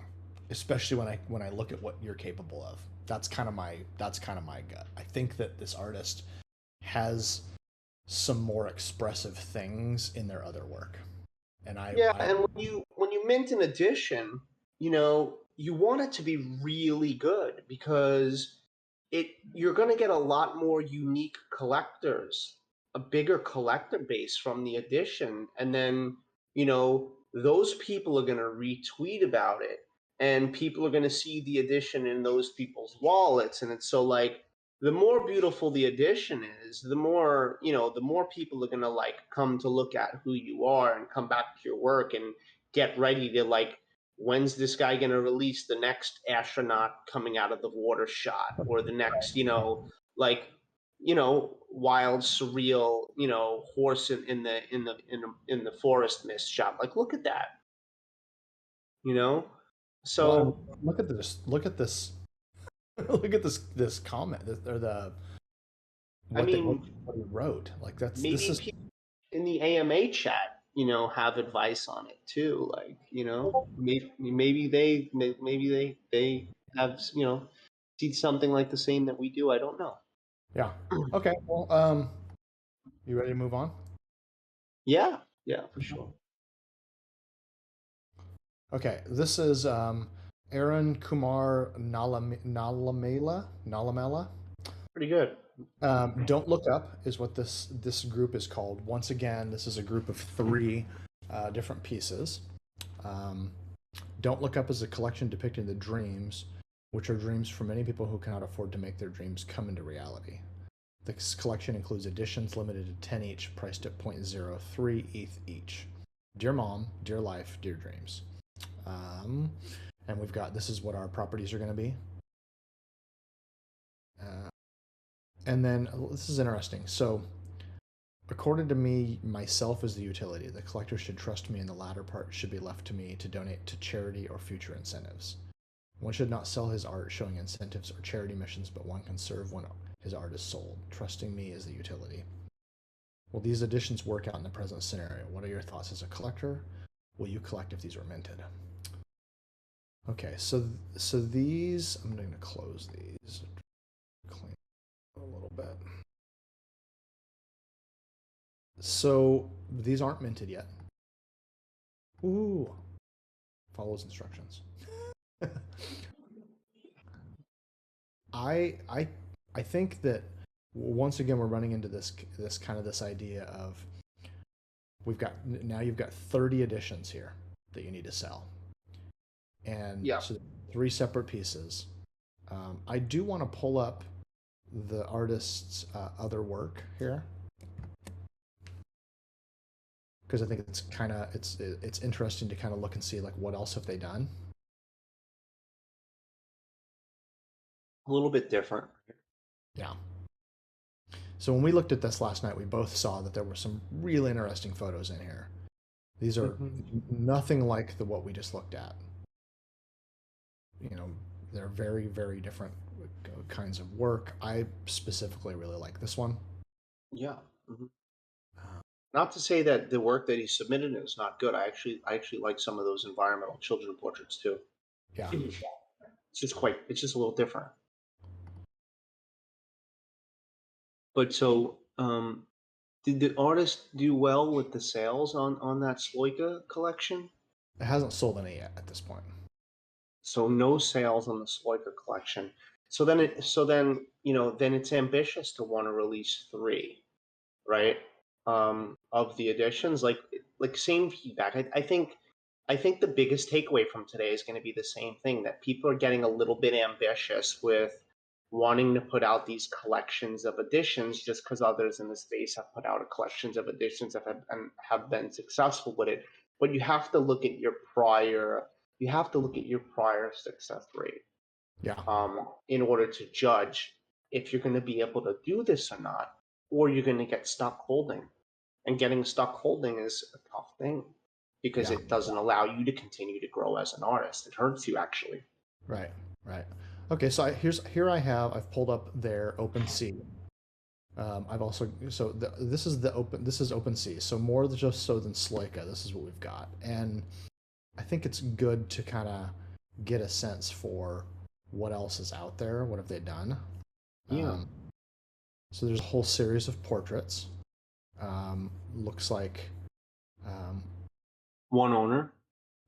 especially when I look at what you're capable of. That's kind of my gut. I think that this artist has some more expressive things in their other work, and Yeah, I and when you mint an edition, you want it to be really good because you're going to get a lot more unique collectors, a bigger collector base from the edition, and then those people are going to retweet about it, and people are going to see the edition in those people's wallets, and it's so like the more beautiful the edition is, the more people are going to like come to look at who you are and come back to your work and get ready to like, when's this guy going to release the next astronaut coming out of the water shot, or the next like wild surreal horse in the forest mist shot, like look at that, you know well, and so look at this. Look at this. Look at this comment or the I what they mean, what he wrote. Like this maybe is people in the AMA chat, have advice on it too. Like, maybe they have, see something like the same that we do. I don't know. yeah. Okay. Well, you ready to move on? Yeah, yeah, for sure. Okay. This is Aaron Kumar Nalamela. Pretty good. Don't Look Up is what this group is called. Once again, this is a group of three different pieces. Um, Don't Look Up is a collection depicting the dreams, which are dreams for many people who cannot afford to make their dreams come into reality. This collection includes editions limited to 10 each, priced at 0.03 ETH each. Dear Mom, Dear Life, Dear Dreams. And we've got, this is what our properties are going to be. And then this is interesting. So, according to me, myself as the utility, the collector should trust me, and the latter part should be left to me to donate to charity or future incentives. One should not sell his art showing incentives or charity missions, but one can serve when his art is sold, trusting me as the utility. Will these additions work out in the present scenario? What are your thoughts as a collector? Will you collect if these were minted? Okay, so these, I'm going to close these, clean a little bit. So these aren't minted yet. Ooh, follows instructions. I think that once again we're running into this idea of you've got 30 editions here that you need to sell, and Yeah. so 3 separate pieces. I do want to pull up the artist's other work here because I think it's interesting to kind of look and see like what else have they done. A little bit different. Yeah. So when we looked at this last night, we both saw that there were some really interesting photos in here. These are nothing like what we just looked at. They're very, very different kinds of work. I specifically really like this one. Yeah. Not to say that the work that he submitted is not good. I actually like some of those environmental children portraits too. Yeah. It's just a little different. But so, did the artist do well with the sales on that Sloika collection? It hasn't sold any yet at this point. So no sales on the Sloika collection. So then then it's ambitious to want to release 3, right? Of the editions, like same feedback. I think the biggest takeaway from today is going to be the same thing, that people are getting a little bit ambitious with wanting to put out these collections of editions just because others in the space have put out collections of editions that have been successful with it. But you have to look at your prior success rate, Yeah. in order to judge if you're going to be able to do this or not, or you're going to get stuck holding. And getting stuck holding is a tough thing. because it doesn't allow you to continue to grow as an artist. It hurts you actually. Right. Okay, so I've pulled up their OpenSea. I've also this is OpenSea. So more than just so than Sloika, this is what we've got, and I think it's good to kind of get a sense for what else is out there. What have they done? Yeah. So there's a whole series of portraits. Looks like one owner.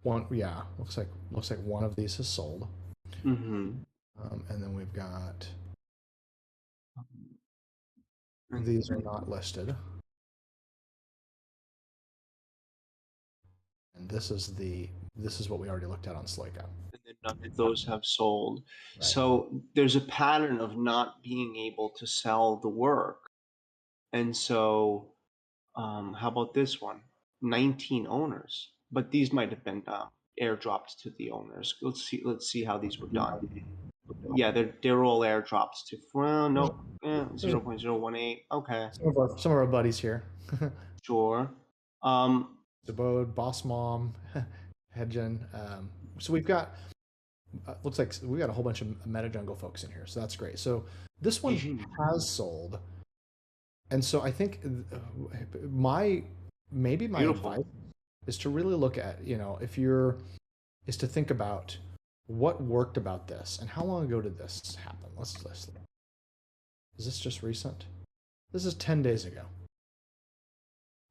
Looks like one of these is sold. Mm-hmm. And then we've got these are not listed. And this is what we already looked at on Sloika. And then none of those have sold. Right. So there's a pattern of not being able to sell the work. And so, how about this one? 19 owners, but these might have been airdropped to the owners. Let's see how these were done. Yeah, they're all airdrops to. Well, no, 0.018. Okay, Some of our buddies here. sure. Debode, Boss Mom, Hedgen. So we've got looks like we've got a whole bunch of MetaJungle folks in here, so that's great. So this one has sold, and so I think my advice is to really look at, is to think about what worked about this and how long ago did this happen. Let's list. Is this just recent? This is 10 days ago.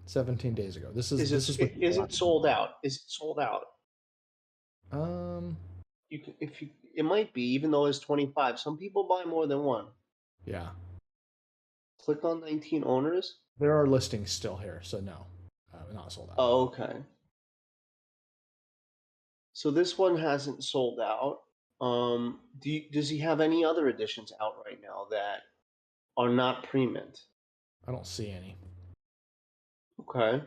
17 days ago. Is it sold out? Is it sold out? It might be, even though it's 25. Some people buy more than one. Yeah. Click on 19 owners. There are listings still here, so no, not sold out. Oh, okay. So this one hasn't sold out. Does he have any other editions out right now that are not pre-mint? I don't see any. Okay.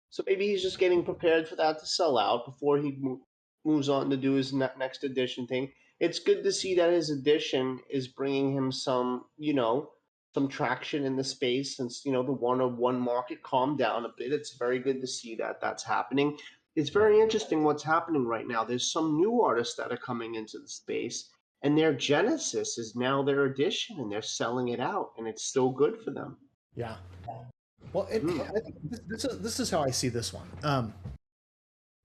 So maybe he's just getting prepared for that to sell out before he moves on to do his next edition thing. It's good to see that his edition is bringing him some traction in the space, since, the one-of-one market calmed down a bit. It's very good to see that that's happening. It's very interesting what's happening right now. There's some new artists that are coming into the space, and their genesis is now their edition, and they're selling it out, and it's still good for them. Yeah. Well, I think this is how I see this one.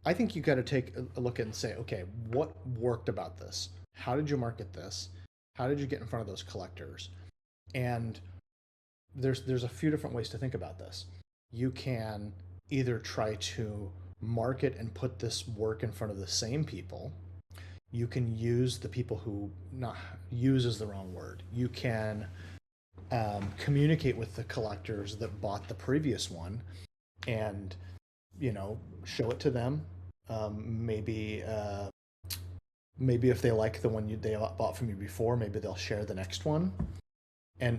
I think you got to take a look at and say, okay, what worked about this? How did you market this? How did you get in front of those collectors? And there's a few different ways to think about this. You can either try to market and put this work in front of the same people. You can use the people who, not use is the wrong word. You can communicate with the collectors that bought the previous one and, show it to them. Maybe if they like the one they bought from you before, maybe they'll share the next one.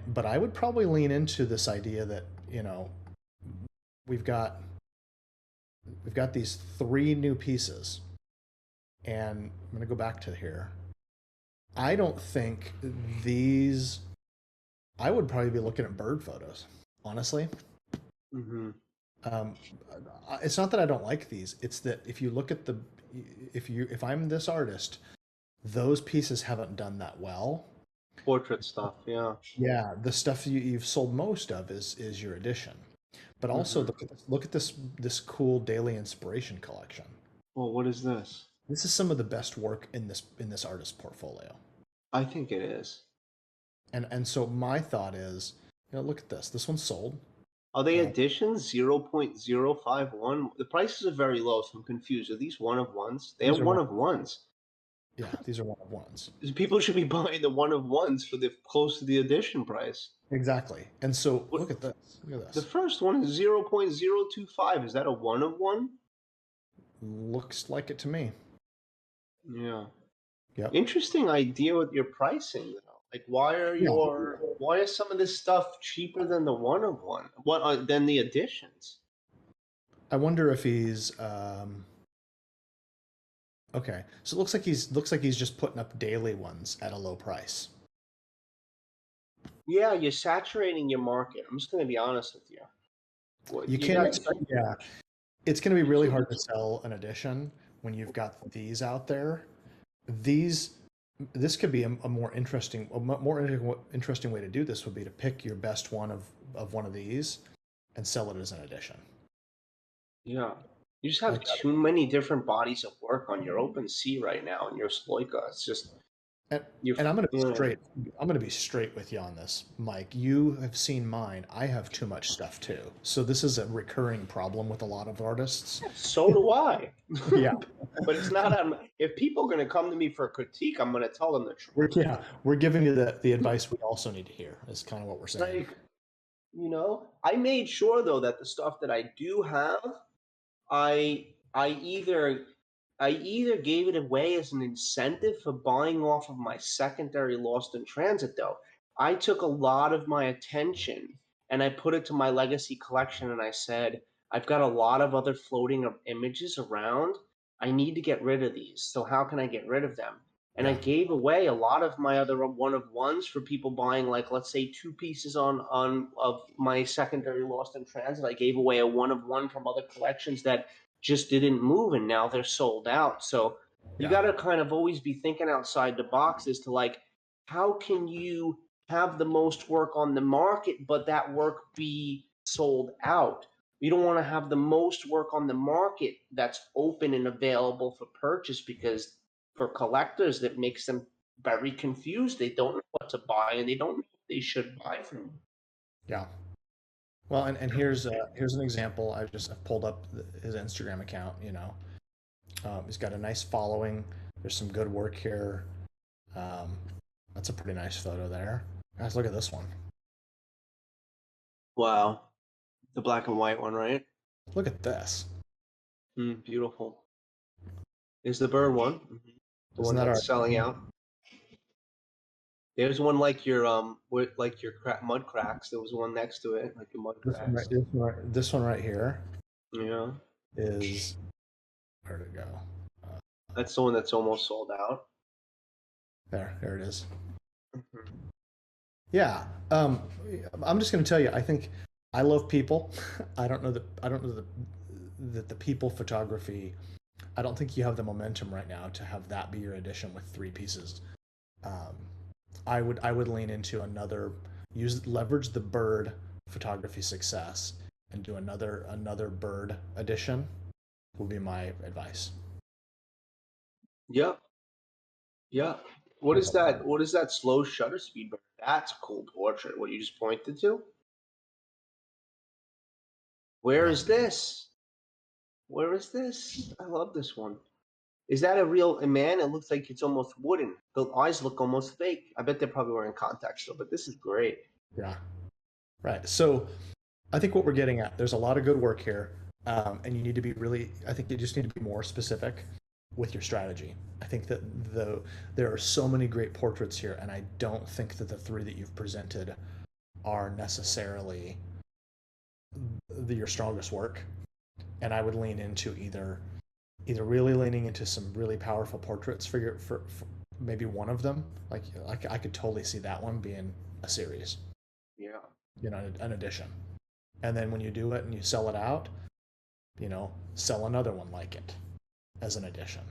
But I would probably lean into this idea that, we've got these 3 new pieces, and I'm going to go back to here. I don't think these. I would probably be looking at bird photos, honestly. Mm-hmm. It's not that I don't like these. It's that if you look at if I'm this artist, those pieces haven't done that well. Portrait stuff, yeah. Yeah, the stuff you've sold most of is your edition. But also look at this cool daily inspiration collection. Well, what is this? This is some of the best work in this artist portfolio. I think it is. And so my thought is, look at this. This one's sold. Are they editions? 0.051? The prices are very low, so I'm confused. Are these one-of-ones? They are one-of-ones. Yeah, these are one-of-ones. People should be buying the one-of-ones for the close to the edition price. Exactly. And so look at this. The first one is 0.025. Is that a one-of-one? Looks like it to me. Yeah. Yep. Interesting idea with your pricing, though. Like, why are some of this stuff cheaper than the one-of-one? Than the editions? I wonder if he's okay. So it looks like he's just putting up daily ones at a low price. Yeah, you're saturating your market. I'm just going to be honest with you. You can't expect. Yeah, It's going to be really hard to sell an edition when you've got these out there. This could be a more interesting way to do this would be to pick your best one of one of these and sell it as an edition. Yeah. You just have too many different bodies of work on your OpenSea right now in your Sloika. It's just And I'm going to be straight. I'm going to be straight with you on this, Mike. You have seen mine. I have too much stuff too. So this is a recurring problem with a lot of artists. So do I. Yeah. But it's not on. If people are going to come to me for a critique, I'm going to tell them the truth. We're giving you the advice we also need to hear. Is kind of what we're saying. Like, I made sure though that the stuff that I do have, I either gave it away as an incentive for buying off of my secondary Lost in Transit, though. I took a lot of my attention and I put it to my legacy collection, and I said, I've got a lot of other floating images around. I need to get rid of these. So how can I get rid of them? And I gave away a lot of my other one-of-ones for people buying, like, let's say 2 pieces of my secondary Lost in Transit. I gave away a one-of-one from other collections that just didn't move, and now they're sold out. So you got to kind of always be thinking outside the box as to, like, how can you have the most work on the market, but that work be sold out? You don't want to have the most work on the market that's open and available for purchase, because for collectors, that makes them very confused. They don't know what to buy, and they don't know what they should buy from you. Yeah. Well, and here's an example. I've pulled up his Instagram account. He's got a nice following. There's some good work here. That's a pretty nice photo there. Guys, look at this one. Wow, the black and white one, right? Look at this. Beautiful. Is the bird one? The one that's selling out. There's one like your mud cracks. There was one next to it, like your mud cracks. This one right here. Yeah. Is where'd it go? That's the one that's almost sold out. There it is. Yeah. I'm just going to tell you. I think I love people. I don't know that the people photography. I don't think you have the momentum right now to have that be your edition with 3 pieces. I would lean into leverage the bird photography success and do another bird edition would be my advice. Yeah. What is that? What is that slow shutter speed bird? That's a cool portrait. What you just pointed to? Where is this? Where is this? I love this one. Is that a real man? It looks like it's almost wooden. The eyes look almost fake. I bet they're probably wearing contacts though, but this is great. Yeah. Right. So I think what we're getting at, there's a lot of good work here. And you need to be I think you just need to be more specific with your strategy. I think that there are so many great portraits here, and I don't think that the 3 that you've presented are necessarily your strongest work. And I would lean into either really leaning into some really powerful portraits for maybe one of them. Like I could totally see that one being a series. Yeah. An edition. And then when you do it and you sell it out, sell another one like it as an edition.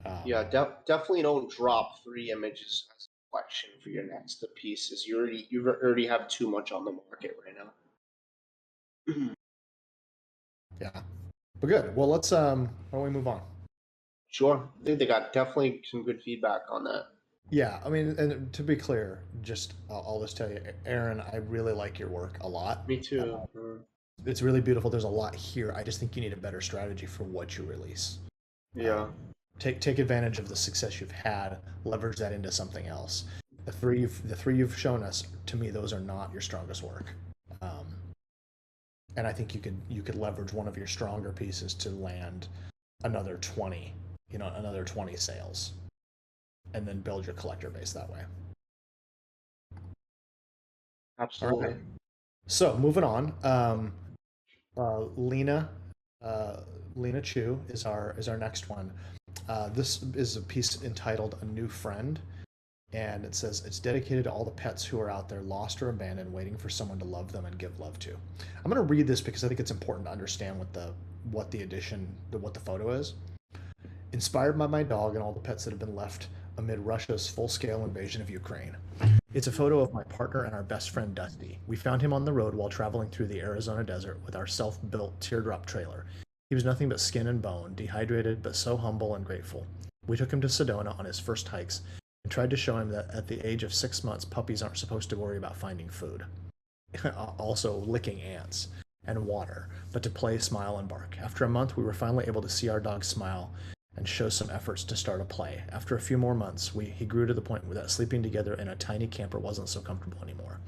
Definitely don't drop 3 images as a collection for your next pieces. You already have too much on the market right now. Yeah, but good. Well, let's why don't we move on? Sure. I think they got definitely some good feedback on that. Yeah, I mean, and to be clear, I'll just tell you, Aaron, I really like your work a lot. Me too. It's really beautiful. There's a lot here. I just think you need a better strategy for what you release. Yeah. Take advantage of the success you've had. Leverage that into something else. The three you've shown us, to me, those are not your strongest work. And I think you could leverage one of your stronger pieces to land another 20 sales, and then build your collector base that way. Absolutely. Right. So moving on, Lena Chu is our next one. This is a piece entitled "A New Friend." And it says it's dedicated to all the pets who are out there lost or abandoned, waiting for someone to love them and give love to. I'm going to read this because I think it's important to understand what the photo is. Inspired by my dog and all the pets that have been left amid Russia's full-scale invasion of Ukraine. It's a photo of my partner and our best friend Dusty. We found him on the road while traveling through the Arizona desert with our self-built teardrop trailer. He was nothing but skin and bone, dehydrated but so humble and grateful. We took him to Sedona on his first hikes and tried to show him that at the age of 6 months, puppies aren't supposed to worry about finding food. Also licking ants and water, but to play, smile, and bark. After a month, we were finally able to see our dog smile and show some efforts to start a play. After a few more months, he grew to the point that sleeping together in a tiny camper wasn't so comfortable anymore.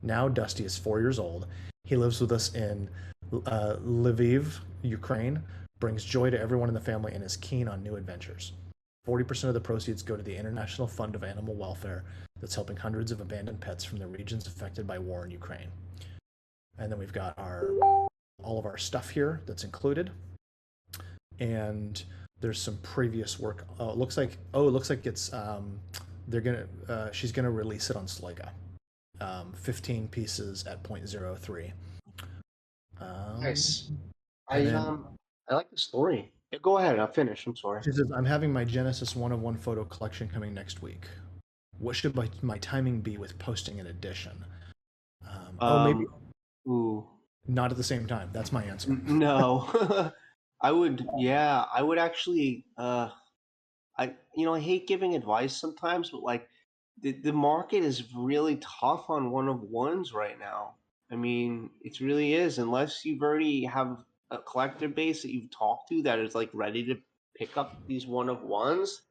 Now Dusty is 4 years old. He lives with us in Lviv, Ukraine, brings joy to everyone in the family, and is keen on new adventures. 40% of the proceeds go to the International Fund of Animal Welfare that's helping hundreds of abandoned pets from the regions affected by war in Ukraine. And then we've got all of our stuff here that's included. And there's some previous work. It looks like it's she's gonna release it on Sligo. 15 pieces at 0.03. Nice. And then I like the story. Yeah, go ahead. I'll finish. I'm sorry. she says, I'm having my Genesis 1 of 1 photo collection coming next week. What should my timing be with posting an edition? Maybe Ooh. not at the same time. That's my answer. No. I would actually I hate giving advice sometimes, but like the market is really tough on one of ones right now. I mean, it really is. Unless you've already have a collector base that you've talked to that is like ready to pick up these one of ones,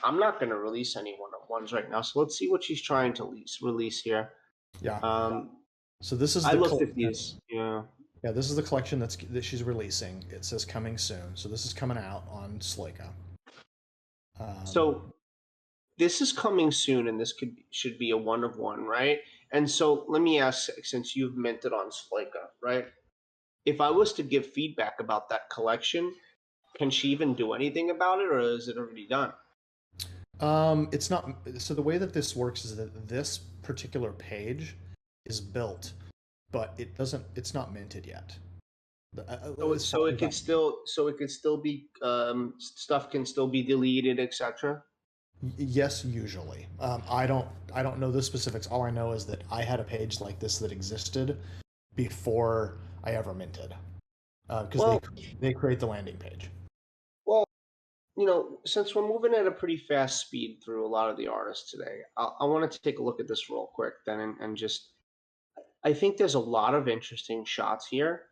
I'm not going to release any one of ones right now. So let's see what she's trying to release here. Yeah. Um, So this is I the looked at these. Yeah. Yeah, this is the collection that she's releasing. It says coming soon. So this is coming out on Sligo. So this is coming soon, and this should be a one of one, right? And so let me ask, since you've minted on Splika, right? If I was to give feedback about that collection, can she even do anything about it, or is it already done? It's not. So the way that this works is that this particular page is built, but it's not minted yet. So it could still be stuff can still be deleted, etc. Yes, usually. I don't know the specifics. All I know is that I had a page like this that existed before I ever minted, because they create the landing page. Well, since we're moving at a pretty fast speed through a lot of the artists today, I wanted to take a look at this real quick then, and just I think there's a lot of interesting shots here.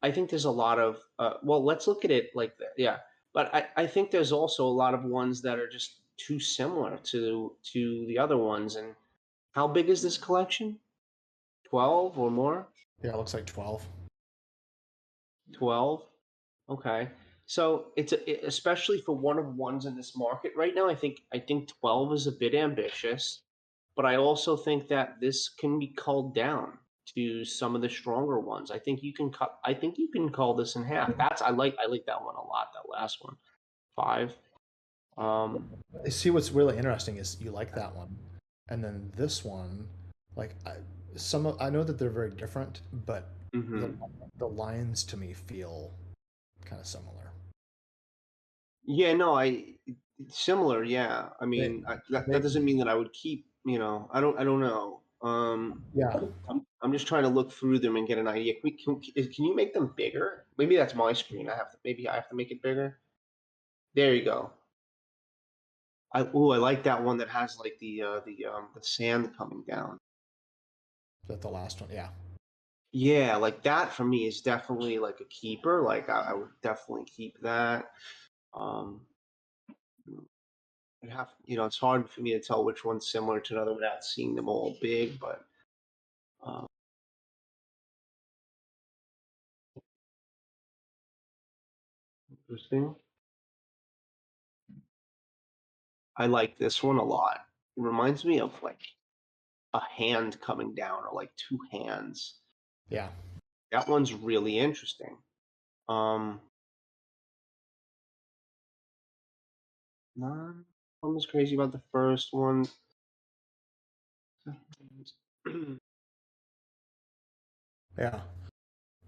I think there's a lot of let's look at it like that. Yeah, but I think there's also a lot of ones that are just too similar to the other ones. And how big is this collection? 12 or more? Yeah, it looks like 12. 12. Okay. So especially for one of ones in this market right now, I think 12 is a bit ambitious, but I also think that this can be culled down to some of the stronger ones. I think you can call this in half. I like that one a lot, that last one. 5. I see what's really interesting is you like that one, and then this one, like I know that they're very different, but the, Mhm. the lines to me feel kind of similar. Yeah, no, similar, yeah. I They, mean, that they, doesn't mean that I would keep, I don't know. yeah, I'm just trying to look through them and get an idea. Can you make them bigger? Maybe that's my screen. Maybe I have to make it bigger. There you go. I like that one that has like the sand coming down. that the last one, yeah. Yeah, like that for me is definitely like a keeper. Like I would definitely keep that. Um, it's hard for me to tell which one's similar to another without seeing them all big, but um, interesting. I like this one a lot. It reminds me of like a hand coming down or like two hands. Yeah. That one's really interesting. Um, I'm just crazy about the first one. Yeah.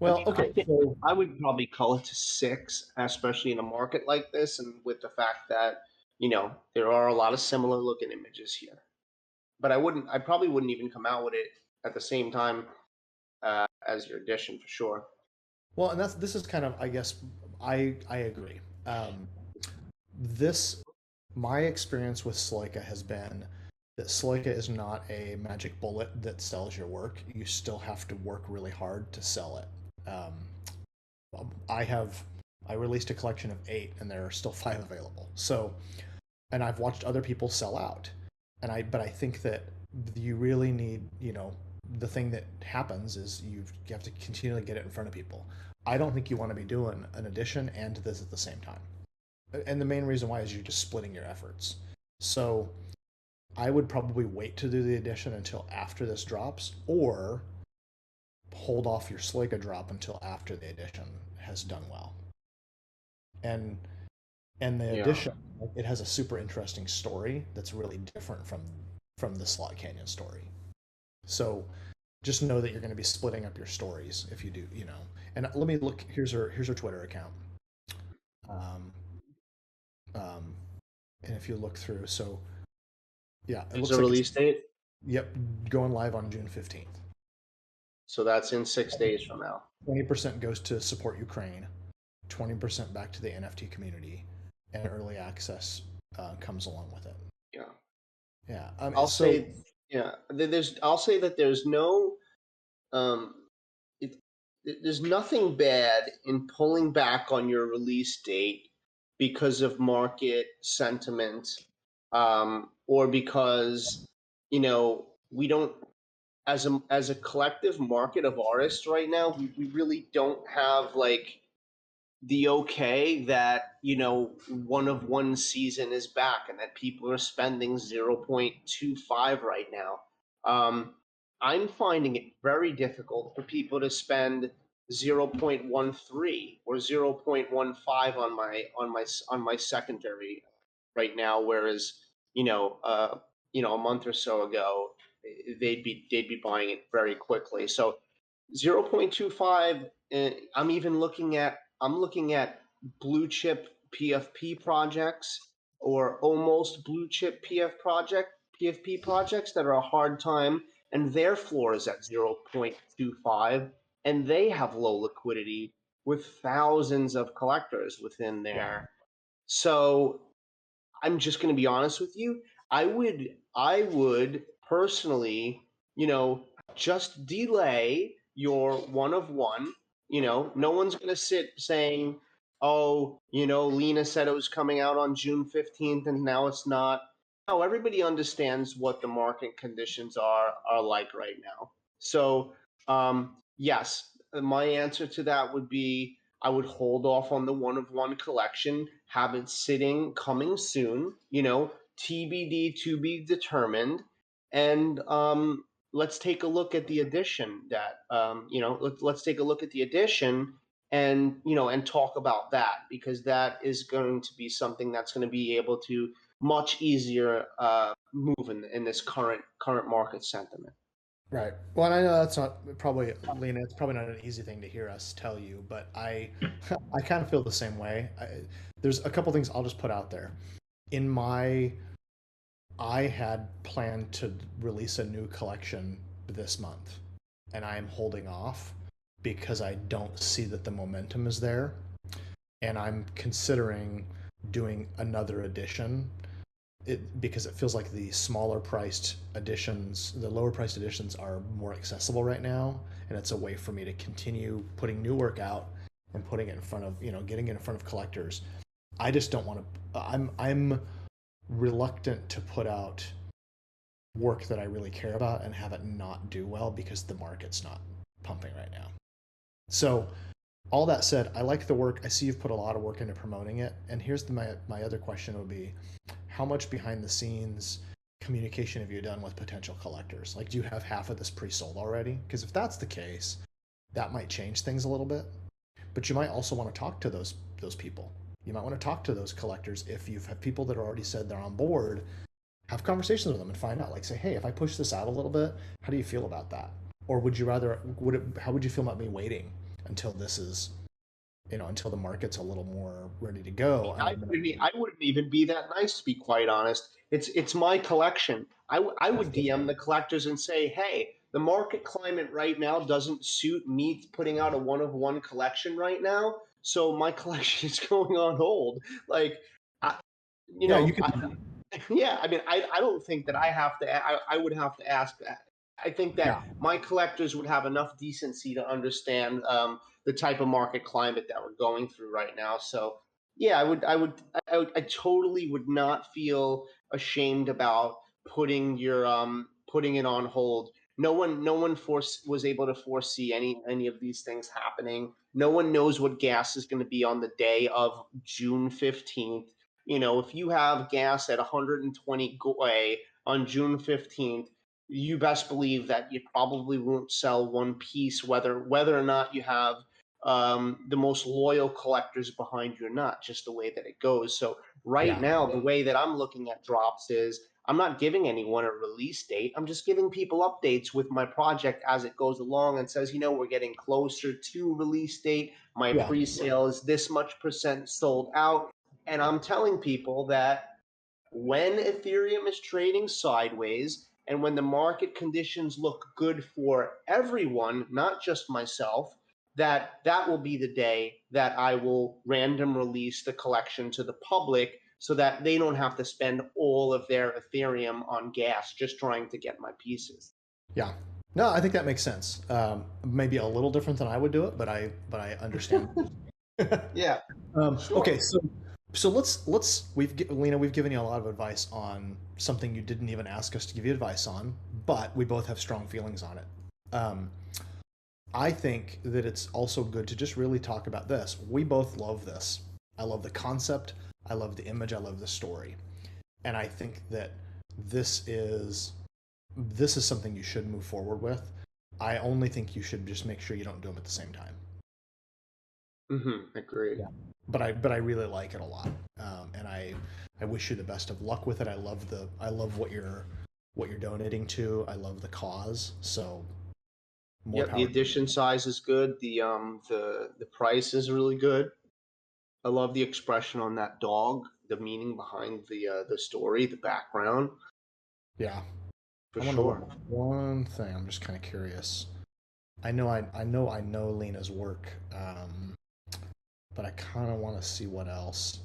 I Well, mean, okay. I think So I would probably call it to 6, especially in a market like this, and with the fact that there are a lot of similar looking images here. But I probably wouldn't even come out with it at the same time as your edition for sure. well, and this is kind of, I guess, I agree. This My experience with Sloika has been that Sloika is not a magic bullet that sells your work. You still have to work really hard to sell it. I have I released a collection of 8, and there are still 5 available. So, and I've watched other people sell out, but I think that you really need, the thing that happens is you have to continually get it in front of people. I don't think you want to be doing an edition and this at the same time. And the main reason why is you're just splitting your efforts. So I would probably wait to do the edition until after this drops, or hold off your Sloika drop until after the edition has done well. And the Yeah. edition, it has a super interesting story that's really different from the Slot Canyon story. So just know that you're going to be splitting up your stories if you do, And let me look. Here's her Twitter account. Um, um, and if you look through, so yeah, it There's looks a like it's, release date, yep, going live on June 15th. so that's in 6 days from now. 20% goes to support Ukraine, 20% back to the NFT community, and early access comes along with it. Yeah. Yeah, I'll say, yeah. I'll say that there's no, um, it, there's nothing bad in pulling back on your release date because of market sentiment, or because we don't, as a collective market of artists right now, we really don't have like the okay that one of one season is back and that people are spending 0.25 right now. I'm finding it very difficult for people to spend 0.13 or 0.15 on my secondary right now, whereas a month or so ago they'd be buying it very quickly. So 0.25, I'm looking at blue chip PFP projects or almost blue chip PFP projects that are a hard time, and their floor is at 0.25, and they have low liquidity with thousands of collectors within there. So I'm just going to be honest with you. I would personally, just delay your one of one. No one's going to sit saying, "Oh, Lena said it was coming out on June 15th and now it's not." No, everybody understands what the market conditions are like right now. So, yes, my answer to that would be I would hold off on the one of one collection, have it sitting, coming soon, TBD to be determined, and let's take a look at the edition let's take a look at the edition and talk about that, because that is going to be something that's going to be able to much easier move in this current market sentiment. Right. Well, and I know that's not probably, Lena, it's probably not an easy thing to hear us tell you, but I I kind of feel the same way. There's a couple things I'll just put out there. In my I had planned to release a new collection this month, and I'm holding off because I don't see that the momentum is there, and I'm considering doing another edition, because it feels like the lower priced editions are more accessible right now, and it's a way for me to continue putting new work out and putting it in front of, getting it in front of collectors. I just don't want to. I'm reluctant to put out work that I really care about and have it not do well because the market's not pumping right now. So, all that said, I like the work. I see you've put a lot of work into promoting it. And here's my other question would be, how much behind the scenes communication have you done with potential collectors? Like, do you have half of this pre-sold already? Because if that's the case, that might change things a little bit. But you might also want to talk to those people. You might want to talk to those collectors. If you've had people that are already said they're on board, have conversations with them and find out. Like, say, hey, if I push this out a little bit, how do you feel about that? Or would you rather? How would you feel about me waiting until this is, until the market's a little more ready to go? I wouldn't even be that nice, to be quite honest. It's my collection. I would DM the collectors and say, hey, the market climate right now doesn't suit me putting out a one of one collection right now, so my collection is going on hold. Like, I, you Yeah, know, you can. yeah. I mean, I don't think that I have to. I would have to ask that. I think Yeah, that my collectors would have enough decency to understand the type of market climate that we're going through right now. So yeah, I totally would not feel ashamed about putting it on hold. No one was able to foresee any of these things happening. No one knows what gas is going to be on the day of June 15th. If you have gas at 120 GOE on June 15th, you best believe that you probably won't sell one piece, whether or not you have the most loyal collectors behind you or not, just the way that it goes. So right yeah, now, the way that I'm looking at drops is I'm not giving anyone a release date. I'm just giving people updates with my project as it goes along and says, we're getting closer to release date. My yeah, pre-sale is this much % sold out. And I'm telling people that when Ethereum is trading sideways and when the market conditions look good for everyone, not just myself, that will be the day that I will random release the collection to the public so that they don't have to spend all of their Ethereum on gas just trying to get my pieces. yeah. No, I think that makes sense. Maybe a little different than I would do it, but I understand. Yeah, Okay, sure. so Lena, we've given you a lot of advice on something you didn't even ask us to give you advice on, but we both have strong feelings on it. Um, I think that it's also good to just really talk about this. We both love this. I love the concept. I love the image. I love the story, and I think that this is this is something you should move forward with. I only think you should just make sure you don't do them at the same time. Agreed. Yeah. But I really like it a lot, and I wish you the best of luck with it. I love what you're donating to. I love the cause. So more Yep, the power. edition size is good. The price is really good. I love the expression on that dog, the meaning behind the story, the background, Yeah, for I want to look sure. at one thing. I'm just kind of curious. I know Lena's work, but I kind of want to see what else.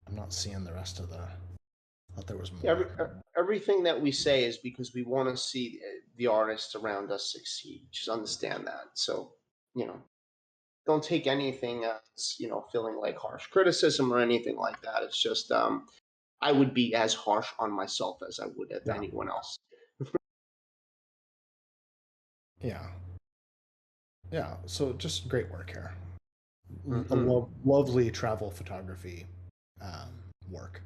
I'm not seeing the rest of the. I thought there was Every, more. everything that we say is because we want to see the artists around us succeed. Just understand that. So, you know, don't take anything as feeling like harsh criticism or anything like that. It's just I would be as harsh on myself as I would at Yeah, anyone else. yeah, yeah. So just great work here. A Hmm. lovely travel photography work.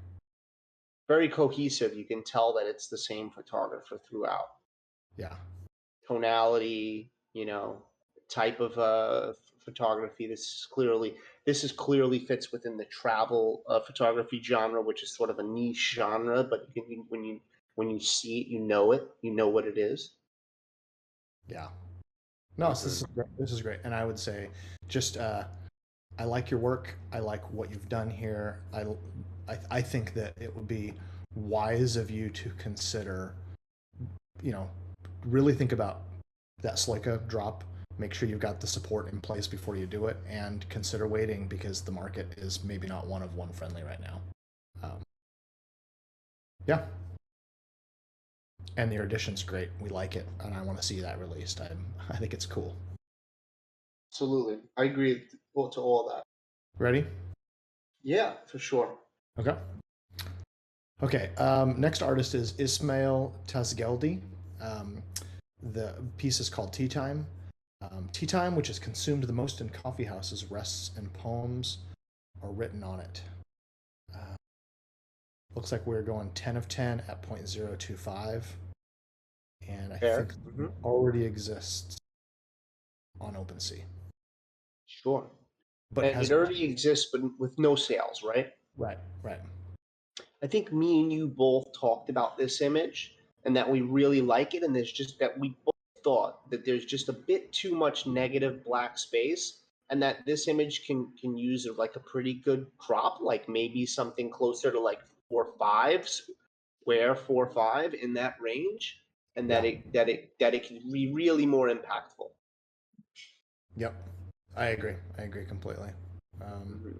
Very cohesive. You can tell that it's the same photographer throughout. Yeah, Tonality, type of photography. This is clearly fits within the travel photography genre, which is sort of a niche genre. But when you see it, you know what it is. yeah. No, so this Hmm. is great. This is great, and I would say, just I like your work. I like what you've done here. I think that it would be wise of you to consider, you know, really think about that Sloika drop. Make sure you've got the support in place before you do it, and consider waiting because the market is maybe not one of one friendly right now. Um, yeah, and your edition's great. We like it, and I want to see that released. I think it's cool. Absolutely, I agree to all that. Ready? Yeah, for sure. Okay. Okay. Next artist is Ismail Tazgeldi. Um, the piece is called Tea Time. Tea Time, which is consumed the most in coffee houses, rests and poems are written on it. Uh, Looks like we're going 10 of 10 at 0.025. And I Fair. think Hmm. already exists on OpenSea. Sure. but And has it already exists, but with no sales, right? right. I think me and you both talked about this image and that we really like it. And there's just that we both thought that there's just a bit too much negative black space and that this image can use like a pretty good crop, like maybe something closer to like 4.5 square, 4.5 in that range. And Yeah. that it can be really more impactful. Yep. I agree completely. Mhm.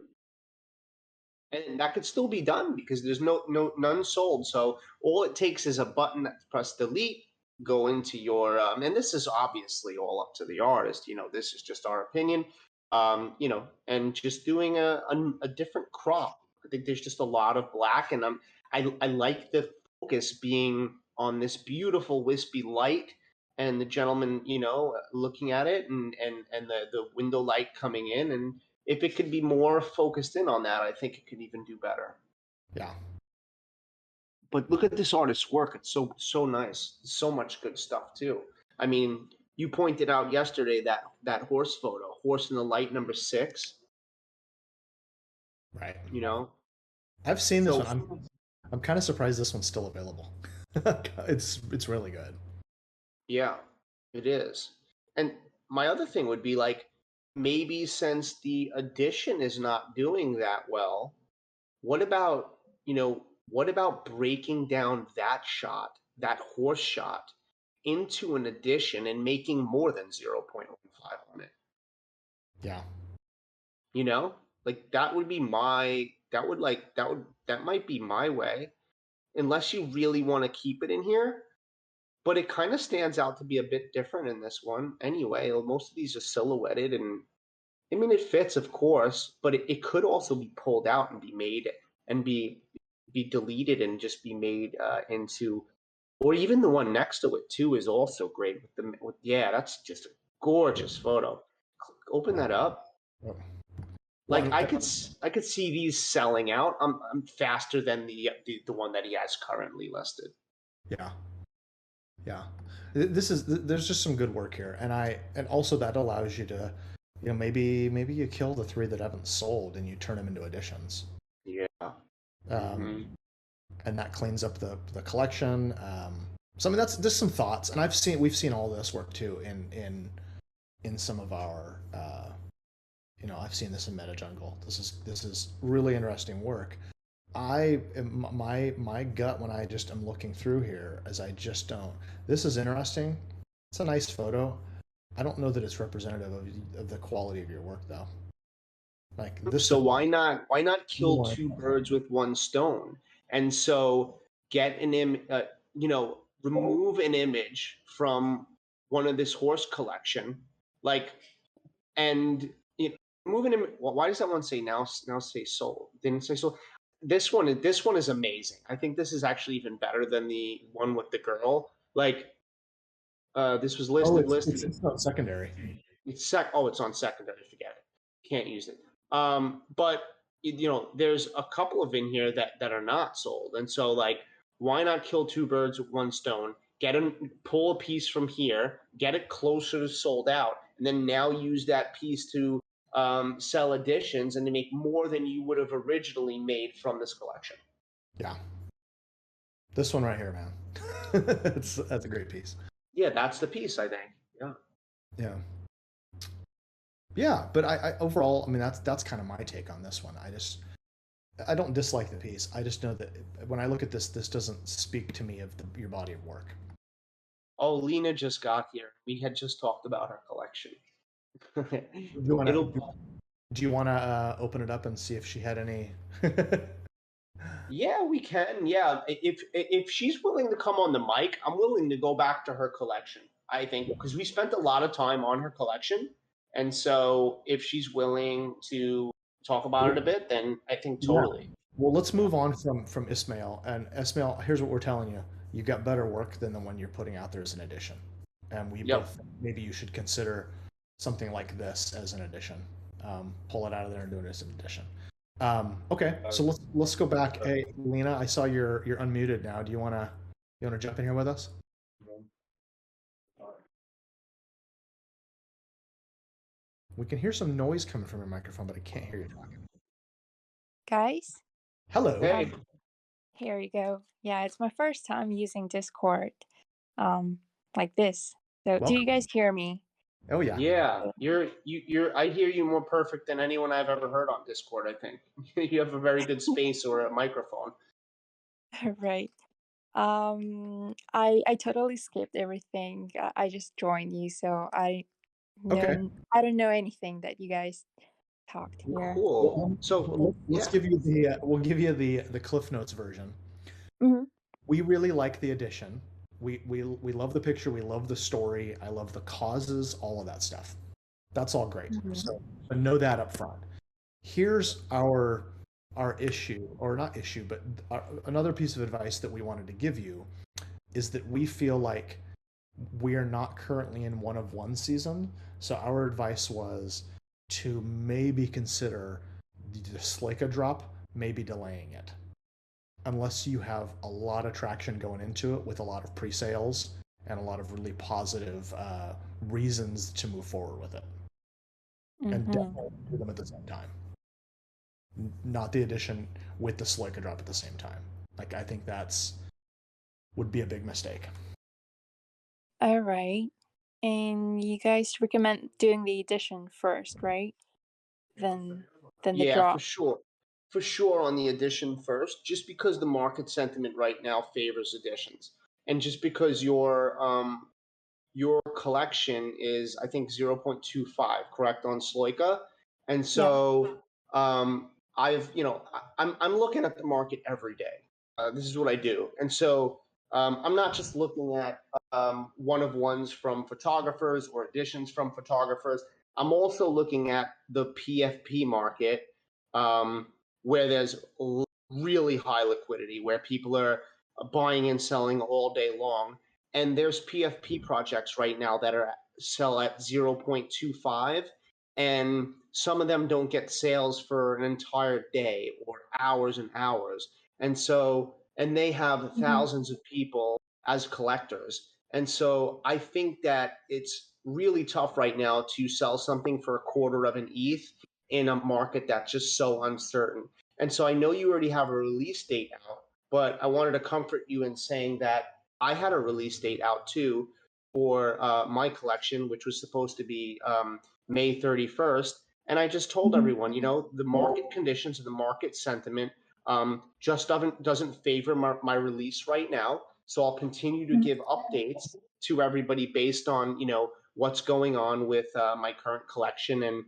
And that could still be done because there's none sold. So all it takes is a button that press delete, go into your and this is obviously all up to the artist. This is just our opinion. And just doing a different crop. I think there's just a lot of black, and I like the focus being on this beautiful wispy light, and the gentleman, looking at it, and the window light coming in, and if it could be more focused in on that, I think it could even do better. Yeah. But look at this artist's work. It's so nice. So much good stuff too. I mean, you pointed out yesterday that horse photo, horse in the light number 6. Right. I've seen this So one. I'm kind of surprised this one's still available. It's really good. yeah, it is. And my other thing would be like, maybe since the edition is not doing that well, what about, what about breaking down that shot, that horse shot, into an addition and making more than 0.15 on it? Yeah. You know? Like that would be my that might be my way, unless you really want to keep it in here. But it kind of stands out to be a bit different in this one anyway. Most of these are silhouetted, and I mean, it fits, of course, but it could also be pulled out and be made and be deleted and just be made into, or even the one next to it too is also great yeah, that's just a gorgeous photo. Open that up. Oh. Like Well, I could see these selling out. I'm faster than the one that he has currently listed. yeah. Yeah. There's just some good work here, and also that allows you to, maybe you kill the 3 that haven't sold and you turn them into editions. Yeah. Um, Mhm. and that cleans up the collection. So I mean that's just some thoughts, and we've seen all this work too in some of our I've seen this in MetaJungle. This is really interesting work. My gut when I just am looking through here is I just don't. This is interesting. It's a nice photo. I don't know that it's representative of the quality of your work though. Like this So stuff. why not kill two birds with one stone? And so get remove an image from one of this horse collection, like, and remove an image. Why does that one say now say sold? Didn't say sold. This one is amazing. I think this is actually even better than the one with the girl. Like, this was Oh, listed. it's not secondary. It's on secondary. Forget it. Can't use it. But there's a couple of in here that are not sold, and so like, why not kill two birds with one stone? Pull a piece from here, get it closer to sold out, and then now use that piece to sell editions and to make more than you would have originally made from this collection. Yeah. This one right here, man. That's a great piece. Yeah, that's the piece, I think. Yeah. Yeah. Yeah, but I overall, I mean, that's kind of my take on this one. I don't dislike the piece. I just know that when I look at this doesn't speak to me of your body of work. Oh, Lena just got here. We had just talked about her collection. Do you want to open it up and see if she had any? Yeah, we can. Yeah, if she's willing to come on the mic, I'm willing to go back to her collection. I think because we spent a lot of time on her collection, and so if she's willing to talk about it a bit, then I think Yeah. totally. Well, let's move on from Ismail. And Ismail, here's what we're telling you: you got better work than the one you're putting out there as an addition. And we Yep. both maybe you should consider something like this as an addition. Pull it out of there and do it as an addition. Okay, so let's go back. Hey, Lena, I saw you're unmuted now. Do you wanna jump in here with us? We can hear some noise coming from your microphone, but I can't hear you talking. Guys, Hello. Hey, here you go. Yeah, it's my first time using Discord, like this. So, do you Welcome. guys hear me? Oh yeah. yeah, you're. I hear you more perfect than anyone I've ever heard on Discord. I think you have a very good space or a microphone. Right. I totally skipped everything. I just joined you, so Okay. I don't know anything that you guys talked here. Cool. So Let's yeah, give you the we'll give you the Cliff Notes version. Hmm. We really like the edition. We love the picture. We love the story. I love the causes. All of that stuff. That's all great. Mhm. So know that up front. Here's our issue, or not issue, but another piece of advice that we wanted to give you is that we feel like we are not currently in one of one season. So our advice was to maybe consider the Slika drop, maybe delaying it, unless you have a lot of traction going into it with a lot of pre-sales and a lot of really positive reasons to move forward with it. And definitely do them at the same time. Not the edition with the Slika drop at the same time. Like, I think would be a big mistake. All right. And you guys recommend doing the edition first, right? Then the yeah, drop. for sure on the edition first. Just because the market sentiment right now favors editions, and just because your collection is, I think, 0.25, correct, on Sloika. And Yeah. so I'm looking at the market every day. This is what I do. And so I'm not just looking at one of ones from photographers or editions from photographers. I'm also looking at the PFP market, where there's really high liquidity, where people are buying and selling all day long. And there's PFP projects right now that are sell at 0.25, and some of them don't get sales for an entire day or hours and hours. And they have thousands of people as collectors. And so I think that it's really tough right now to sell something for a quarter of an ETH in a market that's just so uncertain. And so I know you already have a release date out, but I wanted to comfort you in saying that I had a release date out too for my collection, which was supposed to be May 31st. And I just told everyone, the market conditions and the market sentiment just doesn't favor my release right now. So I'll continue to give updates to everybody based on, what's going on with my current collection and,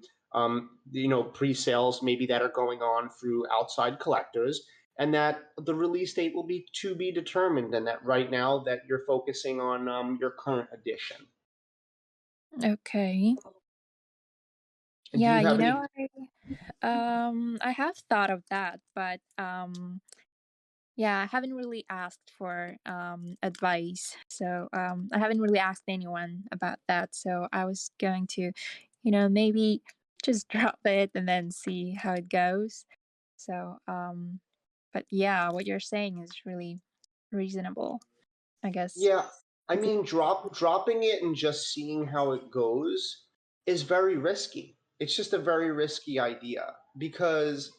pre-sales maybe that are going on through outside collectors, and that the release date will be to be determined, and that right now that you're focusing on your current edition. Okay. And do Yeah, you have any? I have thought of that, but yeah, I haven't really asked for advice. So I haven't really asked anyone about that. So I was going to, maybe just drop it and then see how it goes. So but yeah, what you're saying is really reasonable, I guess. Yeah, I mean, dropping it and just seeing how it goes is very risky. It's just a very risky idea, because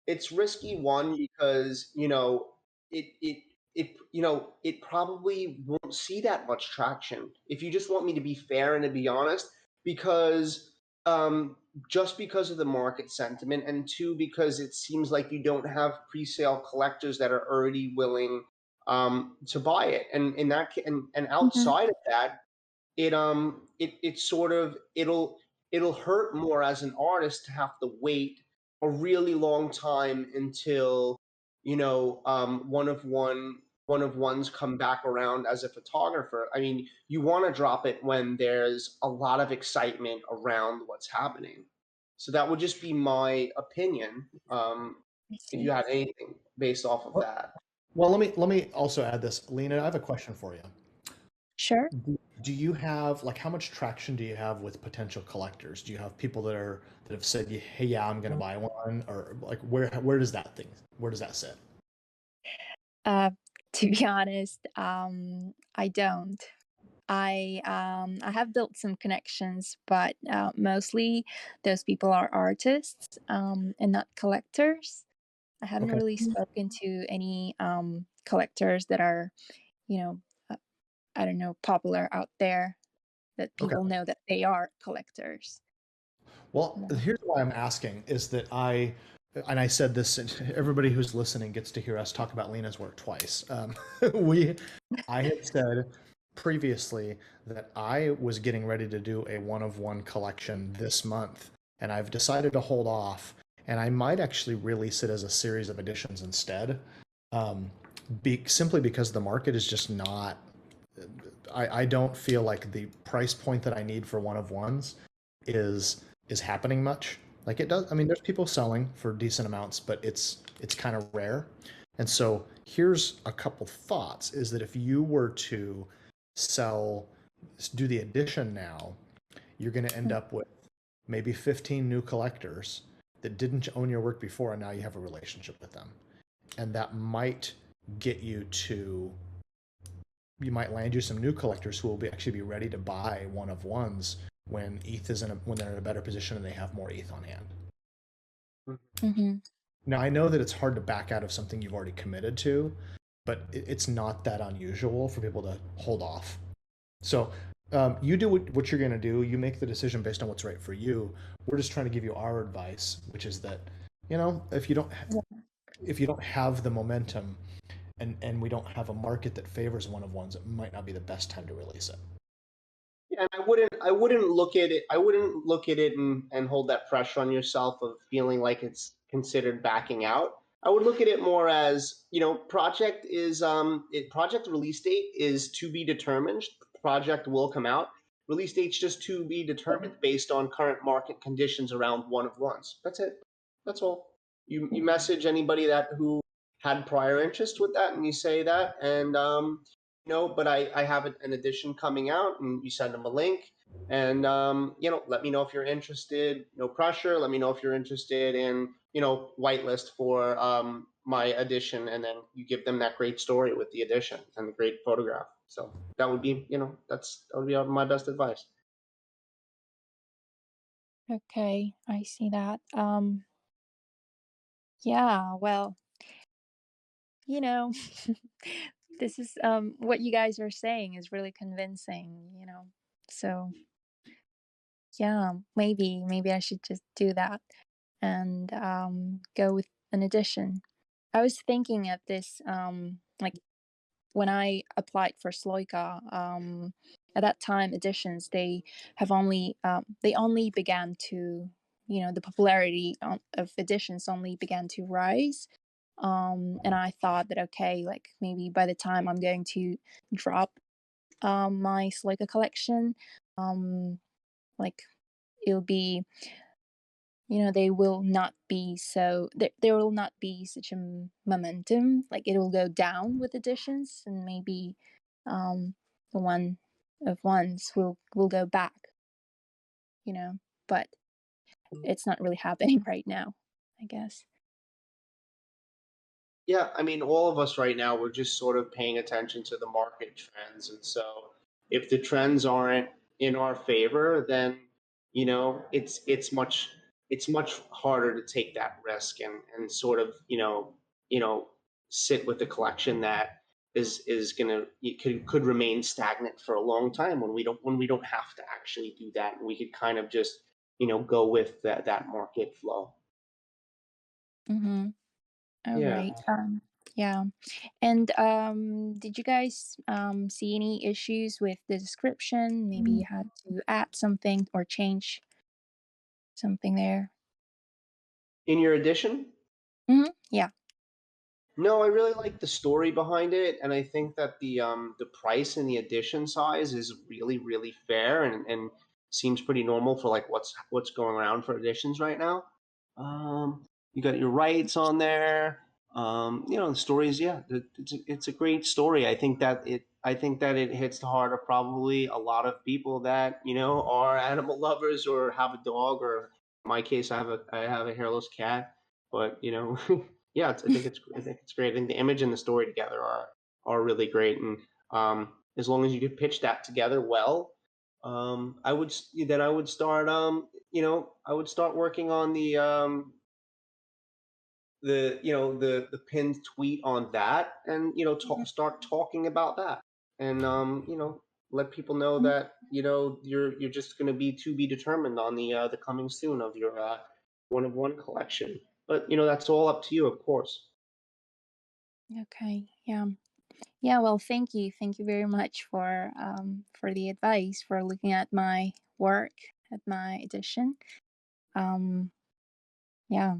it's risky, one, because it probably won't see that much traction. If you just want me to be fair and to be honest, because um just because of the market sentiment, and two, because it seems like you don't have pre-sale collectors that are already willing to buy it, and in that and Mhm. outside of that, it sort of it'll hurt more as an artist to have to wait a really long time until one of ones come back around as a photographer. I mean, you want to drop it when there's a lot of excitement around what's happening. So that would just be my opinion. I If see. you had anything based off of that. Well, let me also add this, Lena. I have a question for you. Sure. Do you have, like, how much traction do you have with potential collectors? Do you have people that have said, "Hey, yeah, I'm gonna buy one," or like where does that sit? Uh, to be honest, I don't. I have built some connections, but mostly those people are artists and not collectors. I haven't Okay. really spoken to any collectors that are, you know, I don't know, popular out there that Okay. people know that they are collectors. Well, Yeah. here's why I'm asking is that and I said this, and everybody who's listening gets to hear us talk about Lena's work twice. I had said previously that I was getting ready to do a one-of-one collection this month, and I've decided to hold off, and I might actually release it as a series of editions instead, simply because the market is just not. I don't feel like the price point that I need for one-of-ones is happening much. Like it does. I mean, there's people selling for decent amounts, but it's kind of rare. And so here's a couple thoughts: is that if you were to sell, do the addition now, you're going to end up with maybe 15 new collectors that didn't own your work before, and now you have a relationship with them, and that might get you to. You might land you some new collectors who will actually be ready to buy one-of-ones when when they're in a better position and they have more ETH on hand. Mm-hmm. Now I know that it's hard to back out of something you've already committed to, but it's not that unusual for people to hold off. So you do what you're going to do. You make the decision based on what's right for you. We're just trying to give you our advice, which is that if you don't have the momentum and we don't have a market that favors one-of-ones, it might not be the best time to release it. Yeah, and I wouldn't look at it. I wouldn't look at it and hold that pressure on yourself of feeling like it's considered backing out. I would look at it more as, project release date is to be determined. Project will come out. Release date's just to be determined based on current market conditions around one-of-ones. That's it. That's all. You message anybody who had prior interest with that, and you say that, and but I have an edition coming out, and you send them a link, and let me know if you're interested. No pressure. Let me know if you're interested in whitelist for my edition, and then you give them that great story with the edition and the great photograph. So that would be that would be my best advice. Okay, I see that. Yeah, well, this is what you guys are saying is really convincing. So yeah, maybe I should just do that and go with an edition. I was thinking of this like when I applied for Sloika, at that time editions they only began to the popularity of editions only began to rise. And I thought that okay, like maybe by the time I'm going to drop my Sloika collection, like it'll be they will not be there will not be such a momentum, like it will go down with editions, and maybe the one of ones will go back, but it's not really happening right now, I guess. Yeah, I mean, all of us right now, we're just sort of paying attention to the market trends. And so if the trends aren't in our favor, then, it's much harder to take that risk and sort of, sit with a collection that is gonna could remain stagnant for a long time when we don't have to actually do that. And we could kind of just, go with that market flow. Mm-hmm. All Yeah. right. Yeah. And did you guys see any issues with the description? Maybe you had to add something or change something there. In your edition? Yeah. No, I really like the story behind it, and I think that the price and the edition size is really really fair and seems pretty normal for like what's going around for editions right now. You got your rights on there. The stories, yeah, it's a great story. I think that it hits the heart of probably a lot of people that are animal lovers or have a dog, or in my case, I have a hairless cat, but yeah, I think it's great. I think the image and the story together are really great, and as long as you could pitch that together well, I would start I would start working on the pinned tweet on that, and start talking about that, and let people know that you're just going to be to be determined on the coming soon of your one of one collection. But that's all up to you, of course. Okay. Yeah. Yeah. Well, thank you. Thank you very much for the advice, for looking at my work, at my edition. Yeah.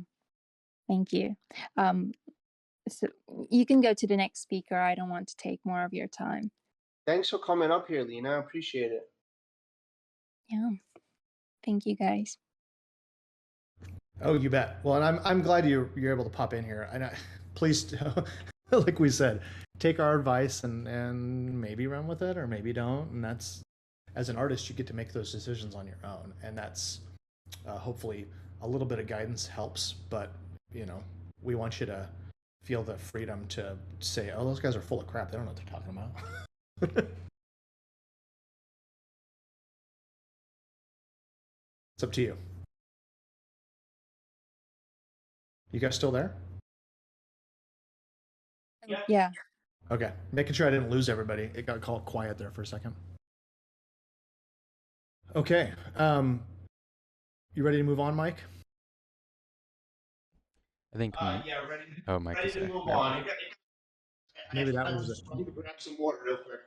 Thank you. So you can go to the next speaker. I don't want to take more of your time. Thanks for coming up here, Lena. I appreciate it. Yeah. Thank you, guys. Oh, you bet. Well, and I'm glad you're able to pop in here. And please, like we said, take our advice and maybe run with it or maybe don't. And that's, as an artist, you get to make those decisions on your own. And that's hopefully a little bit of guidance helps. But we want you to feel the freedom to say, "Oh, those guys are full of crap. They don't know what they're talking about." It's up to you. You guys still there? Yeah. Okay. Making sure I didn't lose everybody. It got called quiet there for a second. Okay. You ready to move on, Mike? I think. Yeah, ready. Oh, Mike Ready is to there. move Never on. mind. Maybe that was I need to grab some water real quick.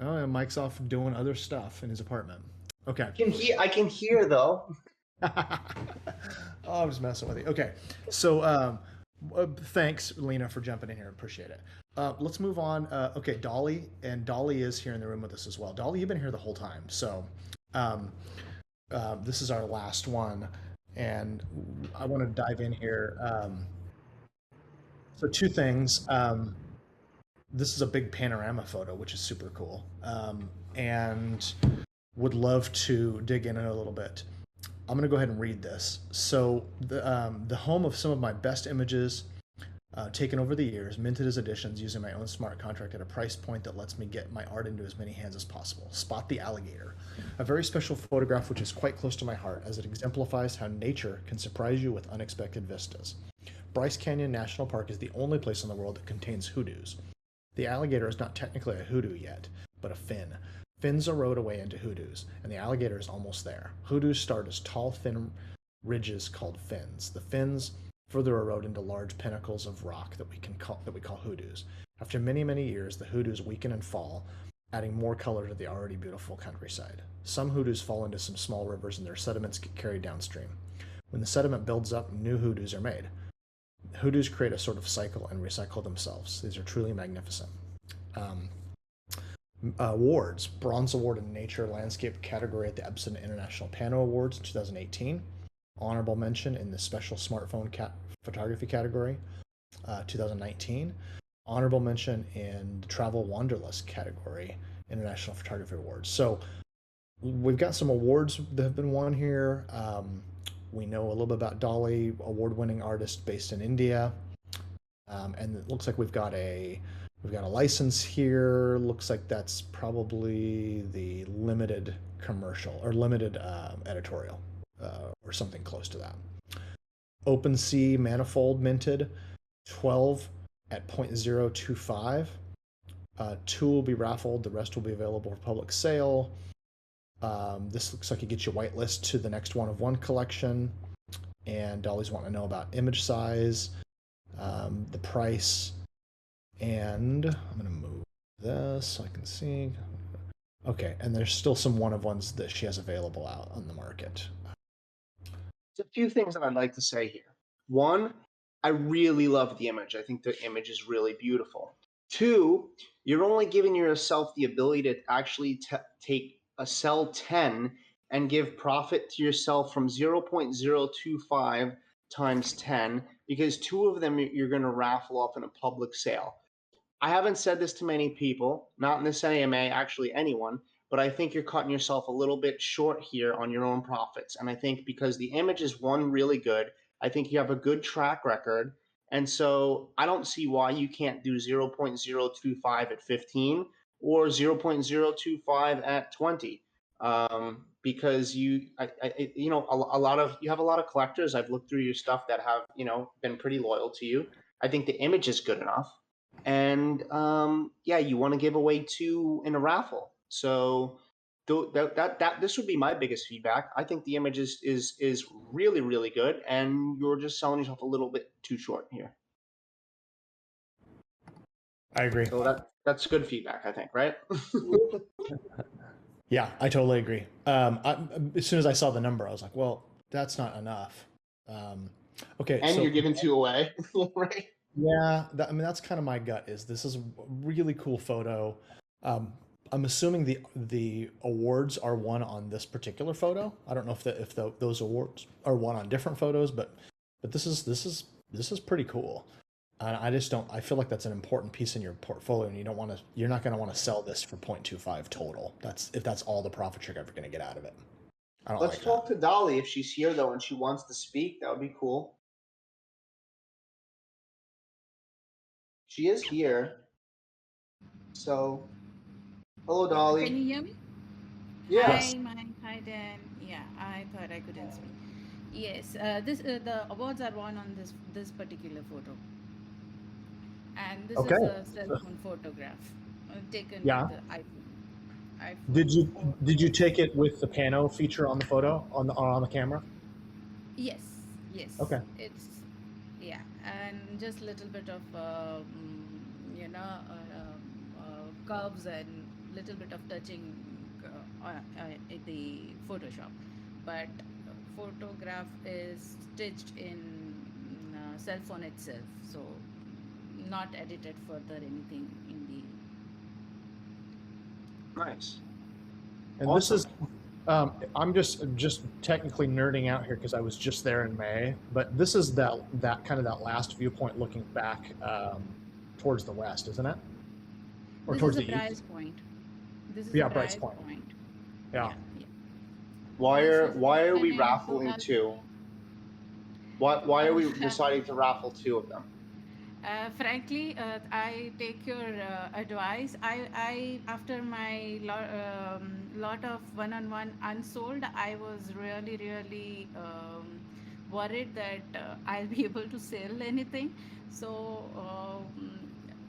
Oh, yeah, Mike's off doing other stuff in his apartment. Okay. I can hear though. Oh, I'm just messing with you. Okay. So thanks, Lena, for jumping in here. Appreciate it. Let's move on. Okay, Dolly. And Dolly is here in the room with us as well. Dolly, you've been here the whole time. So this is our last one. And I want to dive in here. So two things. This is a big panorama photo, which is super cool. And would love to dig in a little bit. I'm going to go ahead and read this. So the home of some of my best images taken over the years, minted as editions using my own smart contract at a price point that lets me get my art into as many hands as possible. Spot the alligator. A very special photograph which is quite close to my heart as it exemplifies how nature can surprise you with unexpected vistas. Bryce Canyon National Park is the only place in the world that contains hoodoos. The alligator is not technically a hoodoo yet, but a fin. Fins erode away into hoodoos, and the alligator is almost there. Hoodoos start as tall, thin ridges called fins. The fins further erode into large pinnacles of rock that we call hoodoos. After many, many years, the hoodoos weaken and fall, adding more color to the already beautiful countryside. Some hoodoos fall into some small rivers, and their sediments get carried downstream. When the sediment builds up, new hoodoos are made. Hoodoos create a sort of cycle and recycle themselves. These are truly magnificent. Awards: Bronze Award in Nature Landscape category at the Epson International Pano Awards 2018. Honorable mention in the Special Smartphone Photography category 2019. Honorable mention in the Travel Wanderlust category, International Photography Awards. So we've got some awards that have been won here. We know a little bit about Dolly, award-winning artist based in India, and it looks like we've got a license here. Looks like that's probably the limited commercial or limited editorial or something close to that. OpenSea Manifold minted 12 at 0.025. 2 will be raffled. The rest will be available for public sale. This looks like it gets you whitelist to the next one of one collection. And Dolly's wanting to know about image size, the price, and I'm going to move this so I can see. Okay, and there's still some one of ones that she has available out on the market. There's a few things that I'd like to say here. One, I really love the image. I think the image is really beautiful. 2, you're only giving yourself the ability to actually take a sell 10 and give profit to yourself from 0.025 times 10, because 2 of them you're going to raffle off in a public sale. I haven't said this to many people, not in this AMA, actually anyone, but I think you're cutting yourself a little bit short here on your own profits. And I think because the image is, one, really good, I think you have a good track record. And so I don't see why you can't do 0.025 at 15 or 0.025 at 20. Because you know, you have a lot of collectors. I've looked through your stuff that have, you know, been pretty loyal to you. I think the image is good enough, and yeah, you want to give away 2 in a raffle. So this would be my biggest feedback. I think the image is really, really good, and you're just selling yourself a little bit too short here. I agree. So that's good feedback, I think, right? Yeah, I totally agree. As soon as I saw the number, I was like, well, that's not enough. Okay, And so you're giving 2 away, right? yeah, I mean that's kind of my gut. Is this is a really cool photo. I'm assuming the awards are won on this particular photo. I don't know if those awards are won on different photos, but this is pretty cool. And I just don't. I feel like that's an important piece in your portfolio, and you're not going to want to sell this for 0.25 total. If that's all the profit you're ever going to get out of it. I don't. Let's like talk to Dolly if she's here though, and she wants to speak. That would be cool. She is here. So, hello, Dolly. Can you hear me? Yes. Hi, Mike. Hi, Dan. Yeah, I thought I couldn't speak. Yes, the awards are won on this particular photo, and this is a cell phone photograph taken Yeah. with the iPhone. Did you take it with the pano feature on the photo on the camera? Yes, yes. Okay. It's yeah, and just a little bit of you know curves and little bit of touching in the Photoshop, but photograph is stitched in cell phone itself, so not edited further anything in the. Nice. And Awesome. this is, I'm just technically nerding out here because I was just there in May, but this is that kind of that last viewpoint looking back towards the west, isn't it? Or This towards is a the Bryce east? Point. This is Yeah, a Bryce Bryce Point. Point. Yeah. Yeah. Why This are is we an raffling info- 2? Why are we deciding to raffle 2 of them? Frankly, I take your advice. I after my lot of one-on-one unsold, I was really worried that I'll be able to sell anything. So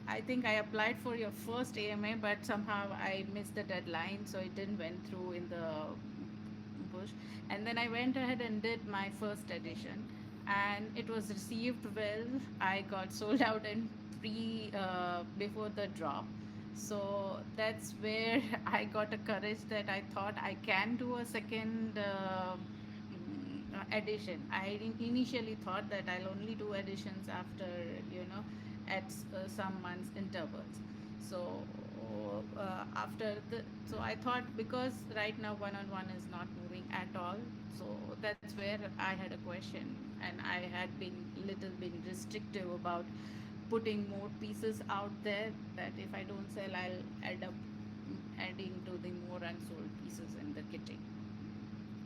I think I applied for your first AMA, but somehow I missed the deadline, so it didn't went through in the bush. And then I went ahead and did my first edition, and it was received well. I got sold out in before the drop, so that's where I got a courage that I thought I can do a second edition. I initially thought that I'll only do editions after at some months intervals. So after the so I thought, because right now one-on-one is not moving at all, so that's where I had a question, and I had been little bit restrictive about putting more pieces out there, that if I don't sell, I'll end up adding to the more unsold pieces in the kitting.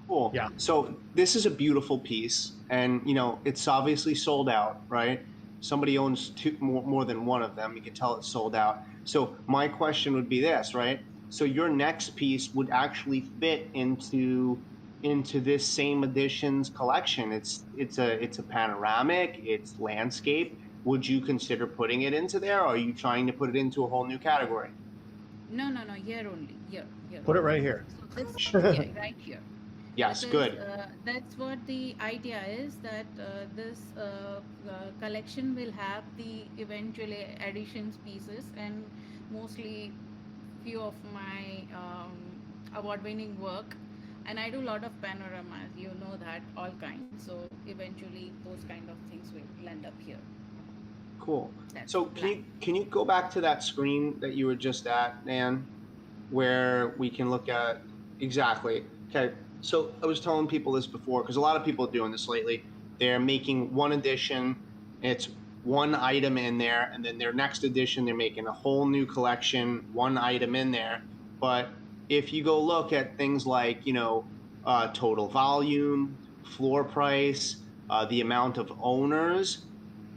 Cool. Yeah. So this is a beautiful piece, and you know it's obviously sold out, right? Somebody owns more than one of them. You can tell it's sold out. So my question would be this, right? So your next piece would actually fit into this same edition's collection. It's a panoramic. It's landscape. Would you consider putting it into there, or are you trying to put it into a whole new category? No, here only. Here. Put it right here. So this right here. Yes, Because, good. that's what the idea is, that this collection will have the eventually additions pieces, and mostly few of my award-winning work, and I do a lot of panoramas, that, all kinds. So eventually those kind of things will end up here. Cool. That's So the plan. can you go back to that screen that you were just at, Dan, where we can look at exactly. Okay. So I was telling people this before, because a lot of people are doing this lately. They're making one edition, it's one item in there, and then their next edition, they're making a whole new collection, one item in there. But if you go look at things like, total volume, floor price, the amount of owners,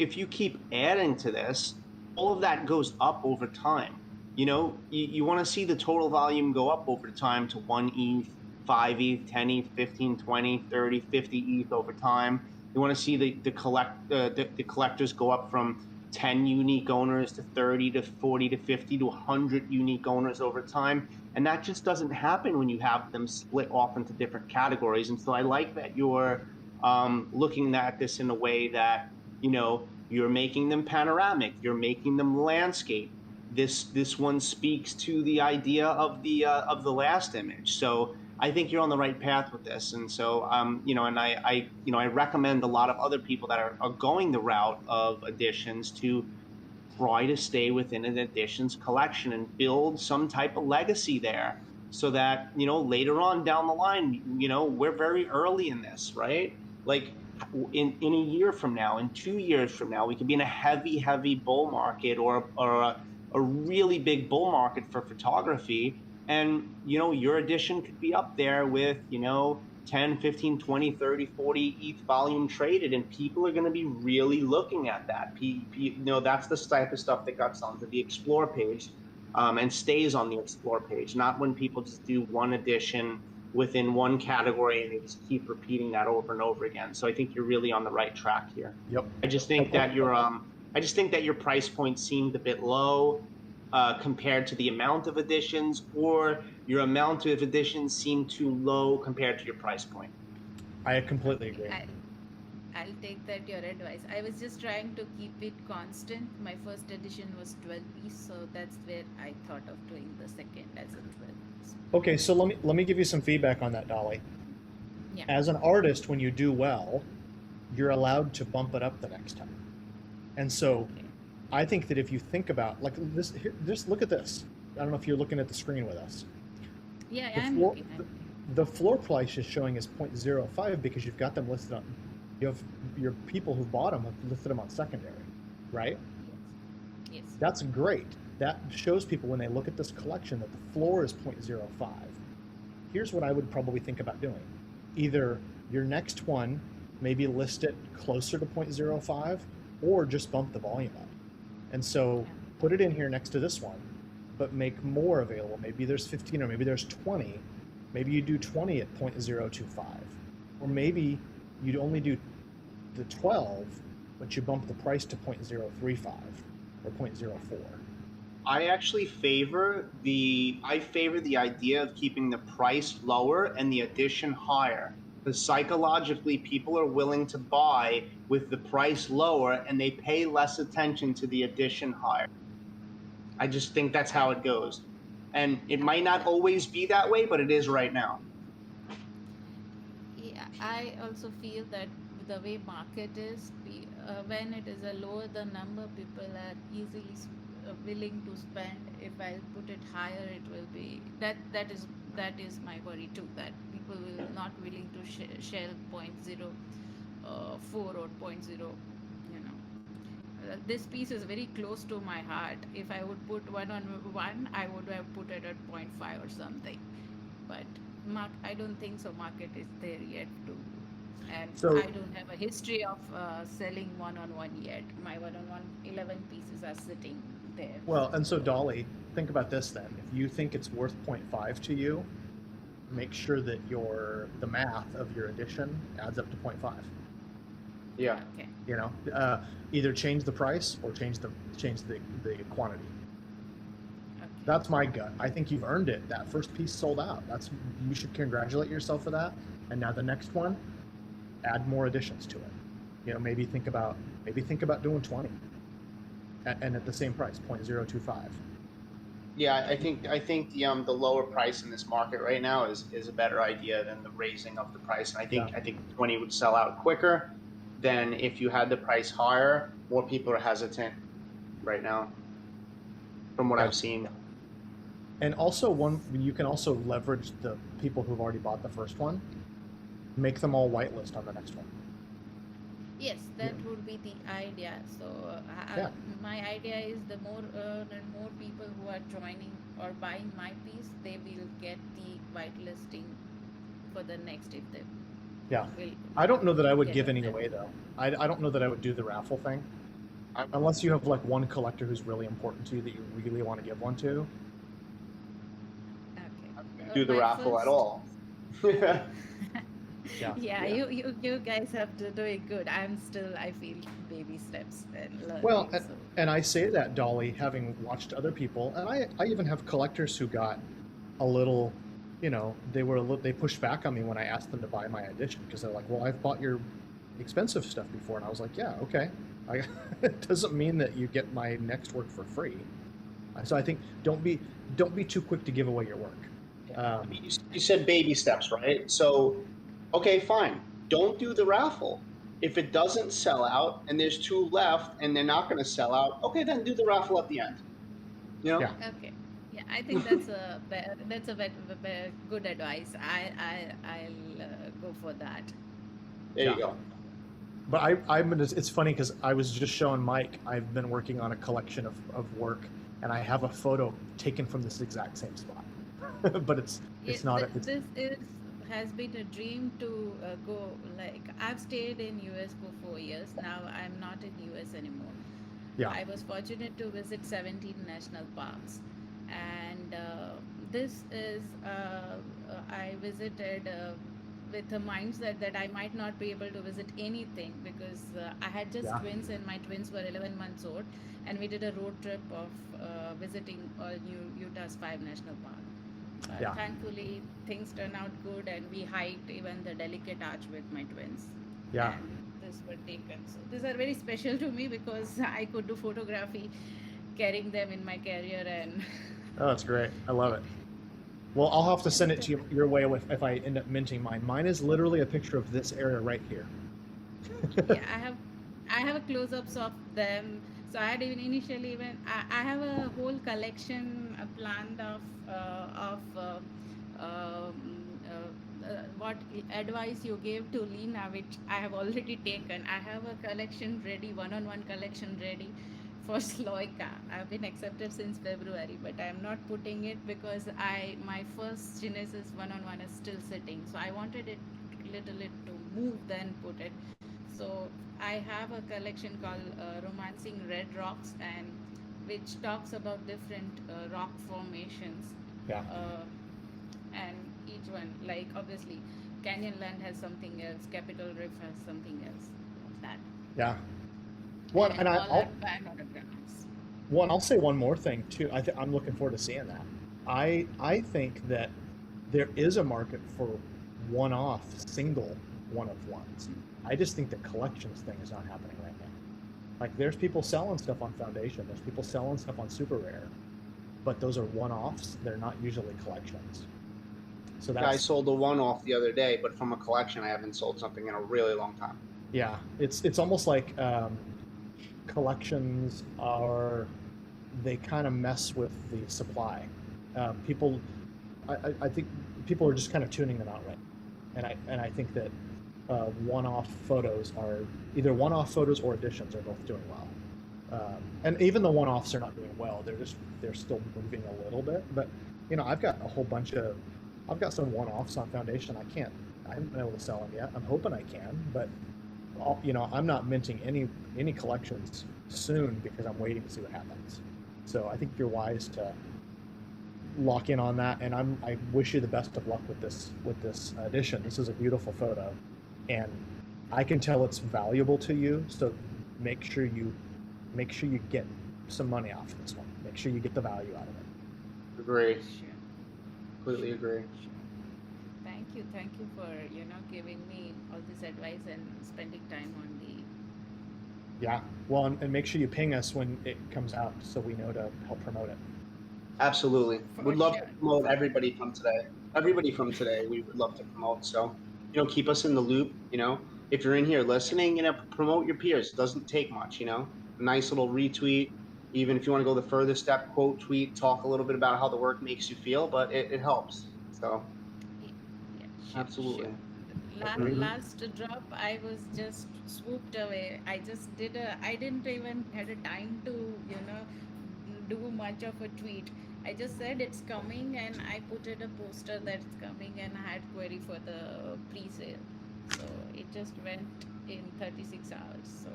if you keep adding to this, all of that goes up over time. you want to see the total volume go up over time to 1 ETH, 5 ETH, 10 ETH, 15, 20, 30, 50 ETH over time. You want to see the collectors go up from 10 unique owners to 30 to 40 to 50 to 100 unique owners over time. And that just doesn't happen when you have them split off into different categories. And so I like that you're looking at this in a way that, you're making them panoramic, you're making them landscape. This one speaks to the idea of the last image. So I think you're on the right path with this. And so, and I recommend a lot of other people that are going the route of editions to try to stay within an editions collection and build some type of legacy there, so that, later on down the line, we're very early in this, right? Like in a year from now, in 2 years from now, we could be in a heavy bull market, or a really big bull market for photography. And, your edition could be up there with, 10, 15, 20, 30, 40 ETH volume traded, and people are going to be really looking at that. That's the type of stuff that gets onto the Explore page and stays on the Explore page, not when people just do one edition within one category and they just keep repeating that over and over again. So I think you're really on the right track here. Yep. I just think that your price point seemed a bit low compared to the amount of editions, or your amount of editions seemed too low compared to your price point. I completely agree. I'll take that your advice. I was just trying to keep it constant. My first edition was 12 piece, so that's where I thought of doing the second as a 12 piece. Okay, so let me give you some feedback on that, Dolly. Yeah. As an artist, when you do well, you're allowed to bump it up the next time. And so I think that if you think about, like this, here, just look at this. I don't know if you're looking at the screen with us. Yeah, I'm looking at it. The floor price is showing as 0.05 because you've got them listed on, you have your people who bought them have listed them on secondary, right? Yes. That's great. That shows people when they look at this collection that the floor is 0.05. Here's what I would probably think about doing. Either your next one, maybe list it closer to 0.05, or just bump the volume up. And so put it in here next to this one, but make more available. Maybe there's 15 or maybe there's 20. Maybe you do 20 at 0.025. Or maybe you'd only do the 12, but you bump the price to 0.035 or 0.04. I actually favor the idea of keeping the price lower and the edition higher. Because psychologically, people are willing to buy with the price lower and they pay less attention to the edition higher. I just think that's how it goes. And it might not always be that way, but it is right now. Yeah, I also feel that the way market is, when it is a lower the number, people are easily willing to spend. If I put it higher, it will be that is my worry too, that people will not willing to shell 0.04 or 0.0. This piece is very close to my heart. If I would put 1-on-1, I would have put it at 0.5 or something. But I don't think so. Market is there yet too. And So- I don't have a history of selling 1-on-1 yet. My 1-on-1 11 pieces are sitting there. Well, and so Dolly, think about this then. If you think it's worth 0.5 to you, make sure that the math of your addition adds up to 0.5. Yeah. Okay. You know, either change the price or change the quantity. Okay. That's my gut. I think you've earned it. That first piece sold out. You should congratulate yourself for that. And now the next one, add more additions to it. You know, maybe think about doing 20, and at the same price, 0.025. Yeah, I think the lower price in this market right now is a better idea than the raising of the price. And I think 20 would sell out quicker than if you had the price higher. More people are hesitant right now, from what I've seen. And also you can also leverage the people who've already bought the first one, make them all whitelist on the next one. Yes, that would be the idea. So my idea is the more people who are joining or buying my piece, they will get the whitelisting for the next if they Yeah. will. I don't know that I would get give it any then. away though. I don't know that I would do the raffle thing. unless you have like one collector who's really important to you that you really want to give one to. Okay. Do the My raffle at first- all. Yeah. Yeah, you guys have to do it good. I feel baby steps and learning. Well, so. and I say that, Dolly, having watched other people, and I even have collectors who got a little, they pushed back on me when I asked them to buy my edition because they're like, well, I've bought your expensive stuff before, and I was like, yeah, okay. It doesn't mean that you get my next work for free. So I think don't be too quick to give away your work. You said baby steps, right? So, okay, fine. Don't do the raffle. If it doesn't sell out and there's 2 left and they're not going to sell out, okay, then do the raffle at the end. Yeah. Okay. Yeah, I think that's a good advice. I'll go for that. There you go. But it's funny because I was just showing Mike, I've been working on a collection of work, and I have a photo taken from this exact same spot. But it's not. This has been a dream to go. Like I've stayed in US for 4 years now. I'm not in US anymore. Yeah. I was fortunate to visit 17 national parks, and this is I visited with a mindset that I might not be able to visit anything because I had just twins and my twins were 11 months old, and we did a road trip of visiting all Utah's 5 national parks. Thankfully, things turned out good, and we hiked even the Delicate Arch with my twins. Yeah. And this were taken. So these are very special to me because I could do photography, carrying them in my career, and. Oh, that's great! I love it. Well, I'll have to send it to you your way if I end up minting mine. Mine is literally a picture of this area right here. Yeah, I have a close-ups of them. So I had initially I have a whole collection planned of what advice you gave to Lena, which I have already taken. I have a collection ready, one-on-one collection ready for Sloika. I've been accepted since February, but I'm not putting it because my first Genesis one-on-one is still sitting. So I wanted it to move, then put it. So I have a collection called Romancing Red Rocks, and which talks about different rock formations. Yeah. And each one, like obviously, Canyonland has something else, Capitol Reef has something else. That. Yeah. Well, and I'll say one more thing too. I'm looking forward to seeing that. I think that there is a market for one-off, single one-of-ones. I just think the collections thing is not happening right now. Like there's people selling stuff on Foundation, there's people selling stuff on Super Rare, but those are one-offs. They're not usually collections. So that's. I sold a one-off the other day, but from a collection, I haven't sold something in a really long time. Yeah, it's almost like collections they kind of mess with the supply. People, I think people are just kind of tuning them out right, and I think that one-off photos are either one-off photos or editions are both doing well, and even the one-offs are not doing well. They're still moving a little bit, but I've got some one-offs on Foundation. I haven't been able to sell them yet. I'm hoping I can, but I'm not minting any collections soon because I'm waiting to see what happens. So I think you're wise to lock in on that, and I wish you the best of luck with this edition. This is a beautiful photo, and I can tell it's valuable to you. So make sure you get some money off of this one. Make sure you get the value out of it. Agree. Sure. Completely agree. Thank you for giving me all this advice and spending time on the. Yeah, well, and make sure you ping us when it comes out so we know to help promote it. Absolutely. We'd love to promote everybody from today. We would love to promote. So, keep us in the loop. If you're in here listening, promote your peers. It doesn't take much. A nice little retweet. Even if you want to go the further step, quote, tweet, talk a little bit about how the work makes you feel, but it helps. So, Sure, absolutely. Sure. Last drop, I was just swooped away. I didn't even had a time to, do much of a tweet. I just said it's coming, and I put it a poster that it's coming, and I had query for the pre-sale. So it just went in 36 hours. So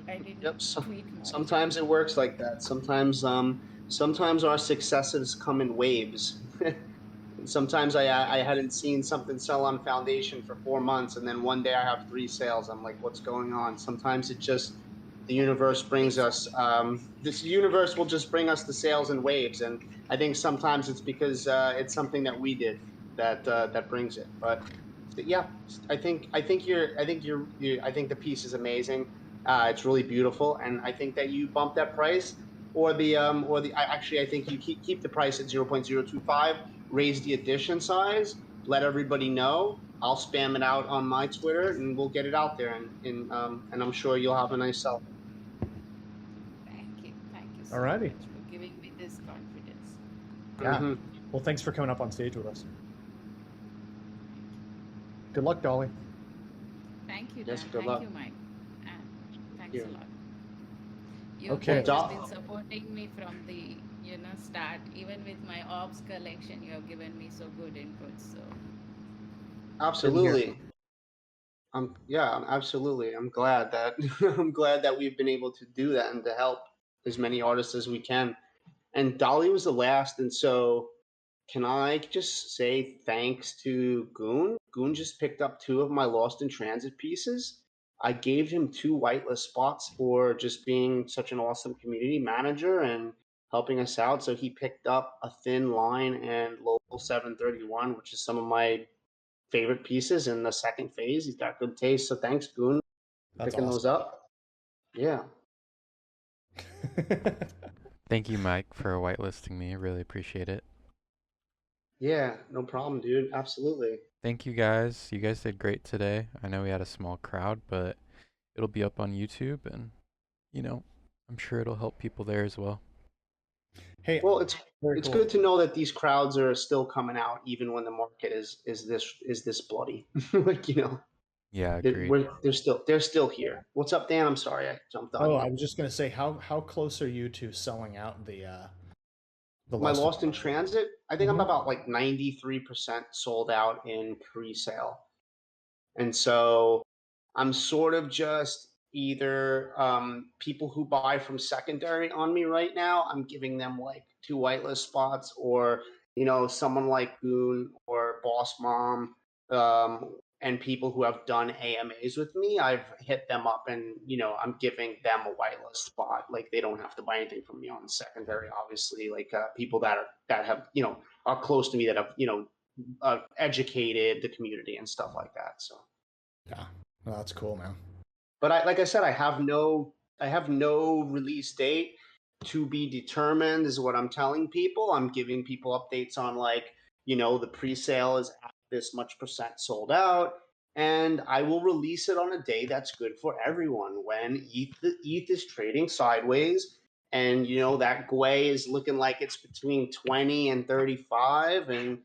I didn't Yep. tweet more. Sometimes it works like that. Sometimes our successes come in waves. Sometimes I hadn't seen something sell on Foundation for 4 months, and then one day I have 3 sales. I'm like, what's going on? Sometimes it just the universe brings us. This universe will just bring us the sales in waves, and I think sometimes it's because it's something that we did that brings it. But yeah, I think the piece is amazing. It's really beautiful, and I think that you bump that price, I think you keep the price at 0.025. Raise the edition size, let everybody know. I'll spam it out on my Twitter, and we'll get it out there. And I'm sure you'll have a nice sell. Thank you so Alrighty. much for giving me this confidence. Yeah. Well, thanks for coming up on stage with us. Good luck, Dolly. Thank you, Yes, Dan. good luck. Thank you, Mike. And thanks you. a lot. You Okay. guys have been supporting me from the start. Even with my orbs collection, you have given me so good input. So Absolutely. Absolutely. I'm glad that I'm glad that we've been able to do that and to help as many artists as we can. And Dolly was the last, and so can I just say thanks to Goon? Goon just picked up 2 of my Lost in Transit pieces. I gave him 2 whitelist spots for just being such an awesome community manager and helping us out. So he picked up a Thin Line and Local 731, which is some of my favorite pieces in the second phase. He's got good taste. So thanks, Goon, for That's picking those up. Yeah. Thank you, Mike, for whitelisting me. I really appreciate it. Yeah, no problem, dude. Absolutely. Thank you guys. You guys did great today. I know we had a small crowd, but it'll be up on YouTube, and I'm sure it'll help people there as well. Hey, Well, it's very cool. good to know that these crowds are still coming out even when the market is this bloody. Like, Yeah, agreed. they're still here. What's up, Dan? I'm sorry I jumped on Oh, you. I was just gonna say, how close are you to selling out the My Lost in Transit, I think I'm Mhm. about like 93% sold out in pre-sale. And so I'm sort of just either people who buy from secondary on me right now, I'm giving them like 2 whitelist spots, or someone like Goon or Boss Mom, and people who have done AMAs with me, I've hit them up, and I'm giving them a whitelist spot. Like, they don't have to buy anything from me on secondary, obviously. Like, people that have are close to me, that have educated the community and stuff like that. So Yeah, well, that's cool, man. but like I said, I have no release date to be determined, is what I'm telling people. I'm giving people updates on, like, the pre-sale is at this much percent sold out, and I will release it on a day that's good for everyone, when ETH is trading sideways, and that GWEI is looking like it's between 20 and 35, and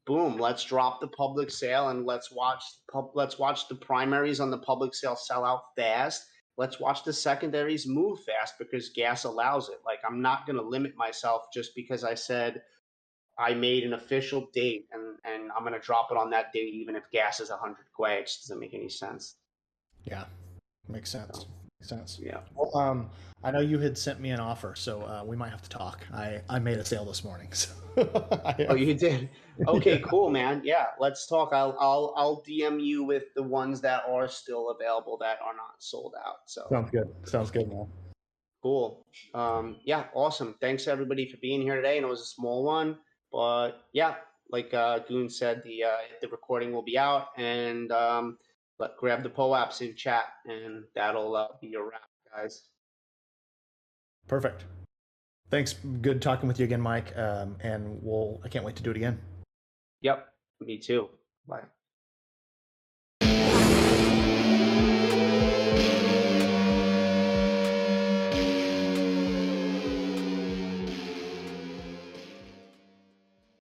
boom, let's drop the public sale, and let's watch the primaries on the public sale sell out fast. Let's watch the secondaries move fast, because gas allows it. Like, I'm not going to limit myself just because I said I made an official date, and I'm going to drop it on that date even if gas is 100 GWEI. It just doesn't make any sense. Yeah, makes sense. So, Makes sense. yeah. Well, I know you had sent me an offer, so we might have to talk. I made a sale this morning. So Oh, you did? Okay, Yeah. cool, man. Yeah, let's talk. I'll DM you with the ones that are still available that are not sold out. So Sounds good. Sounds good, man. cool. Yeah, awesome. Thanks everybody for being here today. And it was a small one, but yeah, like Goon said, the recording will be out, and grab the POAPs in chat, and that'll be your wrap, guys. Perfect. Thanks. Good talking with you again, Mike. And I can't wait to do it again. Yep, me too. Bye.